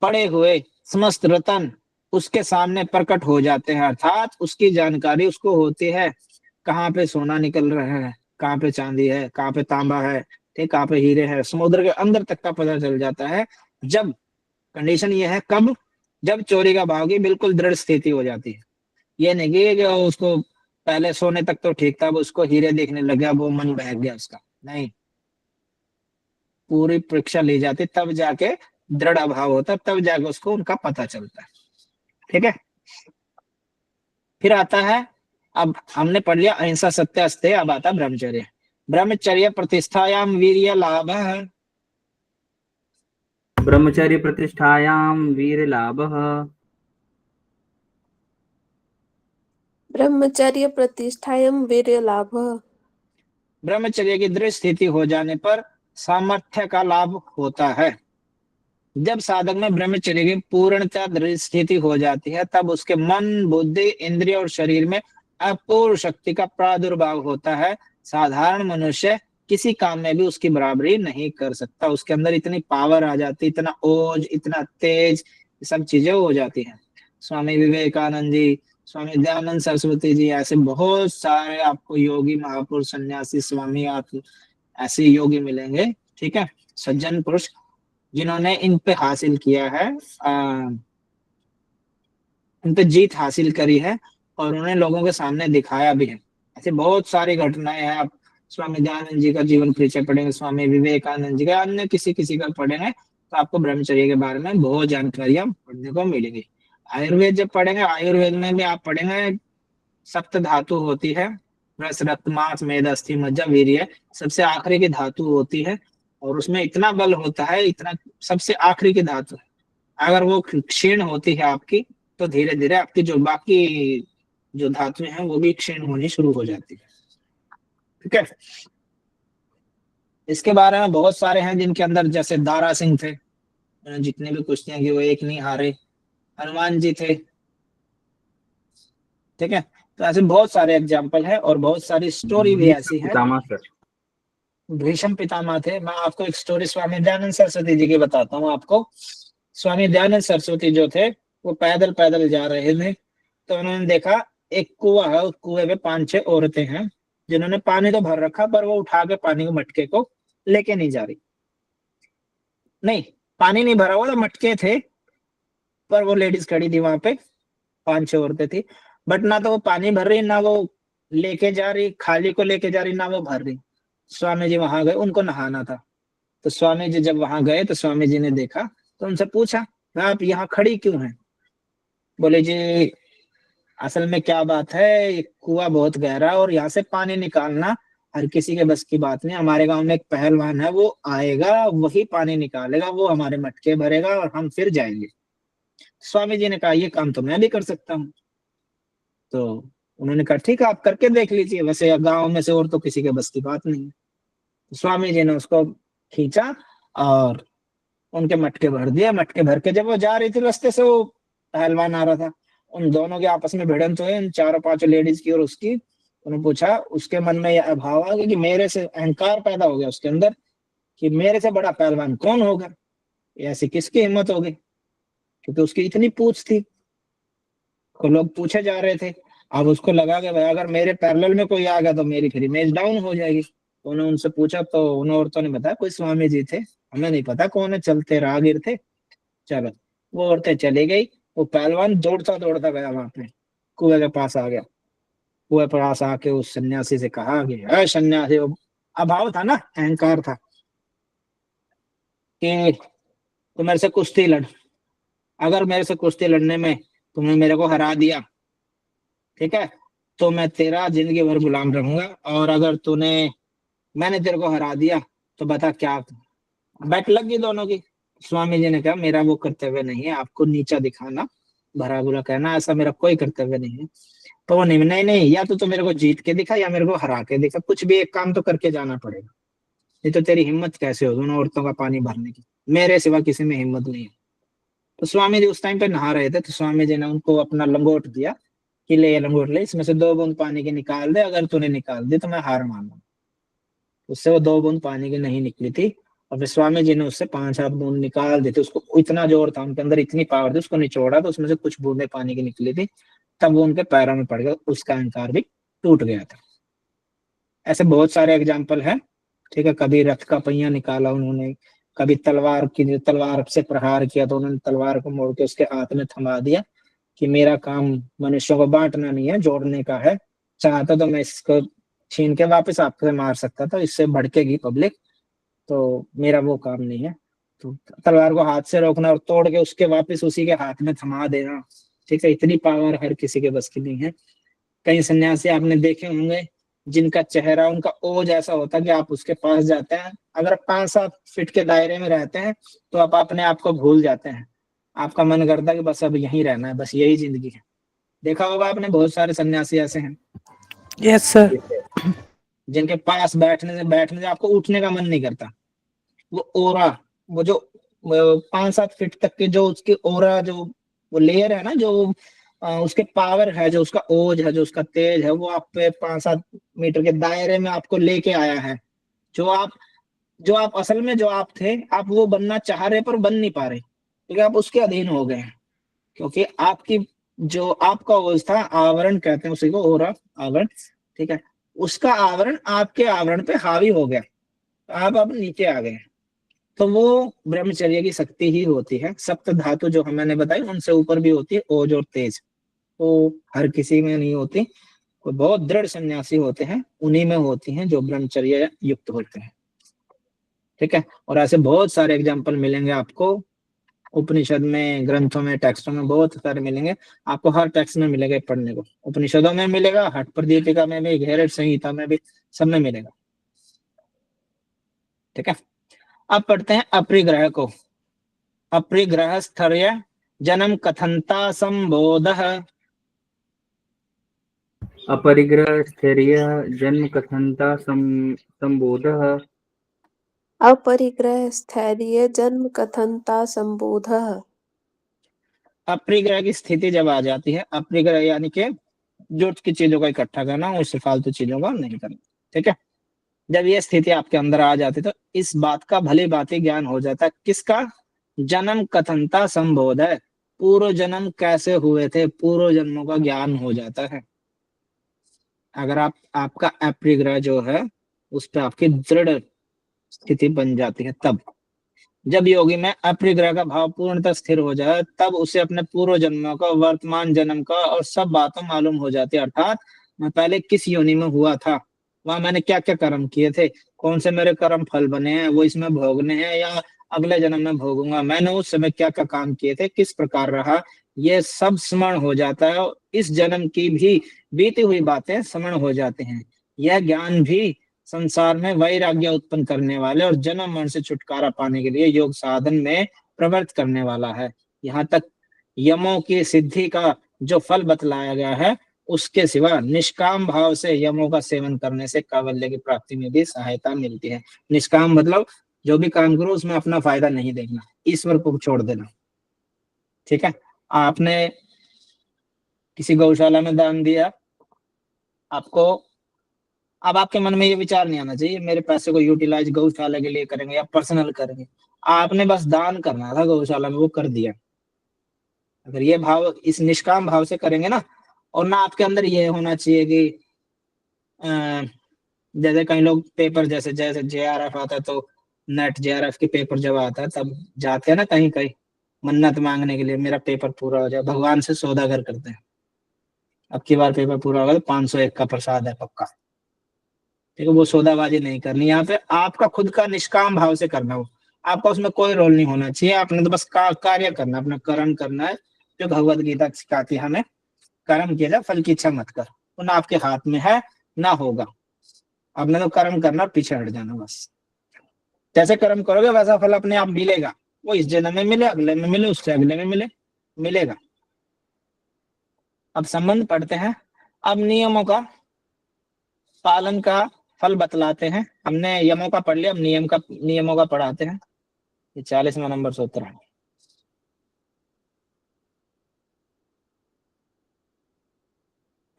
A: पड़े हुए समस्त रत्न उसके सामने प्रकट हो जाते हैं, अर्थात उसकी जानकारी उसको होती है, कहाँ पे सोना निकल रहा है, कहाँ पे चांदी है, कहाँ पे तांबा है, ठीक, कहाँ पे हीरे हैं, समुद्र के अंदर तक का पता चल जाता है। जब कंडीशन ये है कब, जब चोरी का भाव की बिल्कुल दृढ़ स्थिति हो जाती है। ये नहीं कि उसको पहले सोने तक तो ठीक था, अब उसको हीरे देखने लग गया, वो मन बहक गया उसका, नहीं, पूरी परीक्षा ली जाती तब जाके दृढ़ अभाव होता है, तब जाके उसको उनका पता चलता है, ठीक है। फिर आता है, अब हमने पढ़ लिया अहिंसा सत्य अस्तेय, अब आता ब्रह्मचर्य। ब्रह्मचर्य प्रतिष्ठायाम वीर्य लाभ।
B: ब्रह्मचर्य प्रतिष्ठायाम वीर लाभः।
D: ब्रह्मचर्य प्रतिष्ठायां वीर्यलाभः।
A: ब्रह्मचर्य की दृढ़ स्थिति हो जाने पर सामर्थ्य का लाभ होता है। जब साधक में ब्रह्मचर्य की पूर्णतः दृढ़ स्थिति हो जाती है, तब उसके मन बुद्धि इंद्रिय और शरीर में अपूर्व शक्ति का प्रादुर्भाव होता है। साधारण मनुष्य किसी काम में भी उसकी बराबरी नहीं कर सकता, उसके अंदर इतनी पावर आ जाती, इतना ओज, इतना तेज, सब चीजें हो जाती हैं। स्वामी विवेकानंद जी, स्वामी दयानंद सरस्वती जी, ऐसे बहुत सारे आपको योगी महापुरुष सन्यासी स्वामी आप ऐसे योगी मिलेंगे, ठीक है, सज्जन पुरुष, जिन्होंने इन पे हासिल किया है, इन पे जीत हासिल करी है और उन्हें लोगों के सामने दिखाया भी है। ऐसे बहुत सारी घटनाएं हैं। आप स्वामी दयानंद जी का जीवन परिचय पढ़ेंगे, स्वामी विवेकानंद जी का, अन्य किसी किसी का पढ़ेंगे, तो आपको ब्रह्मचर्य के बारे में बहुत जानकारियां पढ़ने को मिलेंगी। आयुर्वेद जब पढ़ेंगे, आयुर्वेद में भी आप पढ़ेंगे सप्त धातु होती है, रस रक्त मांस मेद अस्थि मज्जा वीर्य, सबसे आखिरी की धातु होती है और उसमें इतना बल होता है, इतना, सबसे आखिरी की धातु है, अगर वो क्षीण होती है आपकी, तो धीरे धीरे आपकी जो बाकी जो धातुएं हैं वो भी क्षीण होनी शुरू हो जाती है, ठीक है। इसके बारे में बहुत सारे हैं जिनके अंदर, जैसे दारा सिंह थे, जितने भी कुश्तियां की वो एक नहीं हारे, हनुमान जी थे, ठीक है। तो ऐसे बहुत सारे एग्जाम्पल है और बहुत सारी स्टोरी भी ऐसी है।
B: पितामह सर।
A: भीष्म पितामह थे। मैं आपको एक स्टोरी स्वामी दयानंद सरस्वती जी की बताता हूँ आपको। स्वामी दयानंद सरस्वती जो थे, वो पैदल पैदल जा रहे थे, तो उन्होंने देखा एक कुआं है, उस कुएं पे 5-6 औरतें हैं, जिन्होंने पानी तो भर रखा, पर वो उठा के पानी के मटके को लेके नहीं जा रही। नहीं, पानी नहीं भरा हुआ था, मटके थे, पर वो लेडीज खड़ी थी वहां पे, 5-6 औरतें थी, बट ना तो वो पानी भर रही, ना वो लेके जा रही, खाली को लेके जा रही, ना वो भर रही। स्वामी जी वहां गए, उनको नहाना था, तो स्वामी जी जब वहां गए तो स्वामी जी ने देखा, तो उनसे पूछा, आप यहाँ खड़ी क्यों हैं? बोले जी असल में क्या बात है, ये कुआं बहुत गहरा है और यहाँ से पानी निकालना हर किसी के बस की बात नहीं। हमारे गांव में एक पहलवान है, वो आएगा, वही पानी निकालेगा, वो हमारे मटके भरेगा और हम फिर जाएंगे। स्वामी जी ने कहा ये काम तो मैं भी कर सकता हूँ। तो उन्होंने कहा ठीक है, आप करके देख लीजिए, वैसे गांव में से और तो किसी के बस की बात नहीं है। तो स्वामी जी ने उसको खींचा और उनके मटके भर दिया। मटके भर के जब वो जा रही थी रास्ते से, वो पहलवान आ रहा था, उन दोनों के आपस में भिड़ंत हुए, इन चारों पांचों लेडीज की और उसकी। उन्होंने पूछा, उसके मन में यह भाव आ गया कि मेरे से, अहंकार पैदा हो गया उसके अंदर कि मेरे से बड़ा पहलवान कौन होगा, ऐसी किसकी हिम्मत होगी, क्योंकि उसकी इतनी पूछ थी, तो लोग पूछे जा रहे थे। अब उसको लगा कि भाई अगर मेरे पैरेलल में कोई आ गया तो मेरी फिर इमेज डाउन हो जाएगी। तो उन्होंने उनसे पूछा, तो उन औरतों ने बताया कोई स्वामी जी थे, हमें नहीं पता कौन है, चलते राहगीर थे। चलो, वो औरतें चली गई, वो पहलवान दौड़ता दौड़ता गया वहां पे, कुएं के पास आ गया। कुएं पर पास आके उस सन्यासी से कहा कि अरे सन्यासी, वो अभाव था ना, अहंकार था, कि तू मेरे से कुश्ती लड़, अगर मेरे से कुश्ती लड़ने में तुमने मेरे को हरा दिया, ठीक है, तो मैं तेरा जिंदगी भर गुलाम रहूंगा, और अगर मैंने तेरे को हरा दिया तो बता क्या। बैठ लग गई दोनों की। स्वामी जी ने कहा, मेरा वो कर्तव्य नहीं है आपको नीचा दिखाना, भरा बुरा कहना, ऐसा मेरा कोई कर्तव्य नहीं है। तो वो नहीं नहीं नहीं, या तो मेरे को जीत के दिखा या मेरे को हरा के दिखा, कुछ भी एक काम तो करके जाना पड़ेगा, नहीं तो तेरी हिम्मत कैसे हो दोनों औरतों का पानी भरने की, मेरे सिवा किसी में हिम्मत नहीं है। तो स्वामी जी उस टाइम पे नहा रहे थे, तो स्वामी जी ने उनको अपना लंगोट दिया कि ले ये लंगोट ले, इसमें से 2 बूंद पानी की निकाल दे, अगर तूने निकाल दी तो मैं हार मानूंगा। उससे वो 2 बूंद पानी की नहीं निकली थी, और फिर स्वामी जी ने उससे 5-7 बूंद निकाल दी थी। उसको इतना जोर था उनके अंदर, इतनी पावर थी, उसको निचोड़ा तो उसमें से कुछ बूंदे पानी की निकली थी, तब वो उनके पैरों में पड़ गया, उसका अहंकार भी टूट गया था। ऐसे बहुत सारे एग्जाम्पल है, ठीक है। कभी रथ का पहिया निकाला उन्होंने, कभी तलवार से प्रहार किया तो उन्होंने तलवार को मोड़ के उसके हाथ में थमा दिया कि मेरा काम मनुष्यों को बांटना नहीं है, जोड़ने का है, चाहता तो मैं इसको छीन के वापस आपसे मार सकता था, इससे भड़केगी पब्लिक, तो मेरा वो काम नहीं है। तो तलवार को हाथ से रोकना और तोड़ के उसके वापस उसी के हाथ में थमा देना, ठीक है, इतनी पावर हर किसी के बस की नहीं है। कई सन्यासी आपने देखे होंगे जिनका चेहरा, उनका ओज ऐसा होता है कि आप उसके पास जाते हैं, अगर 5-7 फीट के दायरे में रहते हैं तो आप अपने आप को भूल जाते हैं, आपका मन करता है कि बस अब यहीं रहना है, बस यही जिंदगी है। देखा होगा आपने, बहुत सारे सन्यासी ऐसे हैं
E: यस सर।
A: जिनके पास बैठने से आपको उठने का मन नहीं करता। वो ओरा, वो जो 5-7 फीट तक के जो उसकी ओरा, जो वो लेयर है ना, जो उसके पावर है, जो उसका ओज है, जो उसका तेज है, वो आप पे 5-7 मीटर के दायरे में आपको लेके आया है। जो आप असल में जो आप थे, आप वो बनना चाह रहे पर बन नहीं पा रहे, क्योंकि आप उसके अधीन हो गए हैं। क्योंकि आपकी जो आपका ओज था, आवरण कहते हैं उसी को, ओरा, आवरण, ठीक है, उसका आवरण आपके आवरण पे हावी हो गया, आप अब नीचे आ गए। तो वो ब्रह्मचर्य की शक्ति ही होती है। सप्त धातु जो मैंने बताई उनसे ऊपर भी होती है ओज और तेज, तो हर किसी में नहीं होती, कोई बहुत दृढ़ सन्यासी होते हैं उन्हीं में होती हैं जो ब्रह्मचर्य युक्त होते हैं, ठीक है। और ऐसे बहुत सारे एग्जाम्पल मिलेंगे आपको उपनिषद में, ग्रंथों में, टेक्स्टों में बहुत सारे मिलेंगे आपको, हर टेक्स्ट में मिलेगा पढ़ने को, उपनिषदों में मिलेगा, हठ प्रदीपिका में भी, घेरट संहिता में भी, सब में मिलेगा, ठीक है। अब पढ़ते हैं अपरिग्रह को। अपरिग्रह स्थर्य जन्म कथनता संबोध।
B: अपरिग्रह स्थैर्य जन्म कथनता संबोधः।
D: अपरिग्रह स्थैर्य जन्म कथनता संबोधः।
A: अपरिग्रह की स्थिति जब आ जाती है, अपरिग्रह यानी कि जुट की चीजों का इकट्ठा करना, उससे फालतू चीजों का नहीं करना, ठीक है। जब ये स्थिति आपके अंदर आ जाती है तो इस बात का भली भांति ज्ञान हो जाता है, किसका, जन्म कथनता संबोध है, पूर्व जन्म कैसे हुए थे, पूर्व जन्मों का ज्ञान हो जाता है। अगर आपका अपरिग्रह जो है उस पर आपकी दृढ़ स्थिति बन जाती है, तब जब योगी में अपरिग्रह का भाव पूर्णतः स्थिर हो जाए, तब उसे अपने पूर्व जन्मों का, वर्तमान जन्म का और सब बातों मालूम हो जाती है। अर्थात मैं पहले किस योनि में हुआ था, वहां मैंने क्या क्या कर्म किए थे, कौन से मेरे कर्म फल बने हैं, वो इसमें भोगने हैं या अगले जन्म में भोगूंगा, मैंने उस समय क्या क्या काम किए थे, किस प्रकार रहा, ये सब स्मरण हो जाता है। और इस जन्म की भी बीती हुई बातें स्मरण हो जाते हैं। यह ज्ञान भी संसार में वैराग्य उत्पन्न करने वाले और जन्म मरण से छुटकारा पाने के लिए योग साधन में प्रवृत्त करने वाला है। यहाँ तक यमों की सिद्धि का जो फल बतलाया गया है, उसके सिवा निष्काम भाव से यमों का सेवन करने से कैवल्य की प्राप्ति में भी सहायता मिलती है। निष्काम मतलब जो भी काम करो उसमें अपना फायदा नहीं देखना, ईश्वर को छोड़ देना, ठीक है। आपने किसी गौशाला में दान दिया, आपको अब आपके मन में ये विचार नहीं आना चाहिए मेरे पैसे को यूटिलाइज गौशाला के लिए करेंगे या पर्सनल करेंगे। आपने बस दान करना था गौशाला में, वो कर दिया। अगर ये भाव, इस निष्काम भाव से करेंगे ना, और ना आपके अंदर ये होना चाहिए कि जैसे कई लोग पेपर, जैसे जैसे JRF आता है तो नेट JRF के पेपर जब आता है तब जाते हैं ना कहीं कहीं मन्नत मांगने के लिए, मेरा पेपर पूरा हो जाए, भगवान से सौदागर करते हैं, अब की बार पेपर पूरा होगा तो 501 का प्रसाद है पक्का। ठीक है, वो सौदाबाजी नहीं करनी, यहाँ पे आपका खुद का निष्काम भाव से करना हो, आपका उसमें कोई रोल नहीं होना चाहिए, आपने तो बस कार्य करना, अपना कर्म करना है, जो भगवत गीता सिखाती है हमें, कर्म किया जाए फल की इच्छा मत कर, वो ना आपके हाथ में है ना होगा, आपने तो कर्म करना, पीछे हट जाना बस। जैसे कर्म करोगे वैसा फल अपने आप मिलेगा, वो इस जन्म में मिले, अगले में मिले, उससे अगले में मिले, मिलेगा। अब संबंध पढ़ते हैं, अब नियमों का पालन का फल बतलाते हैं। हमने यमों का पढ़ लिया, अब नियमों का पढ़ाते हैं। ये 40वां नंबर सूत्र है।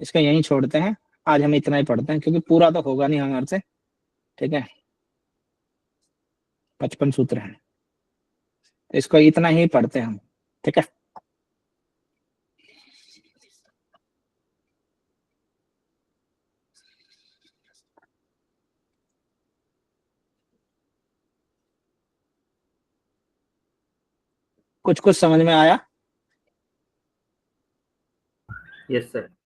A: इसका यहीं छोड़ते हैं, आज हम इतना ही पढ़ते हैं क्योंकि पूरा तो होगा नहीं हमारे से। ठीक है, 55 सूत्र है, तो इसको इतना ही पढ़ते हैं हम। ठीक है, कुछ कुछ समझ में आया?
B: Yes sir.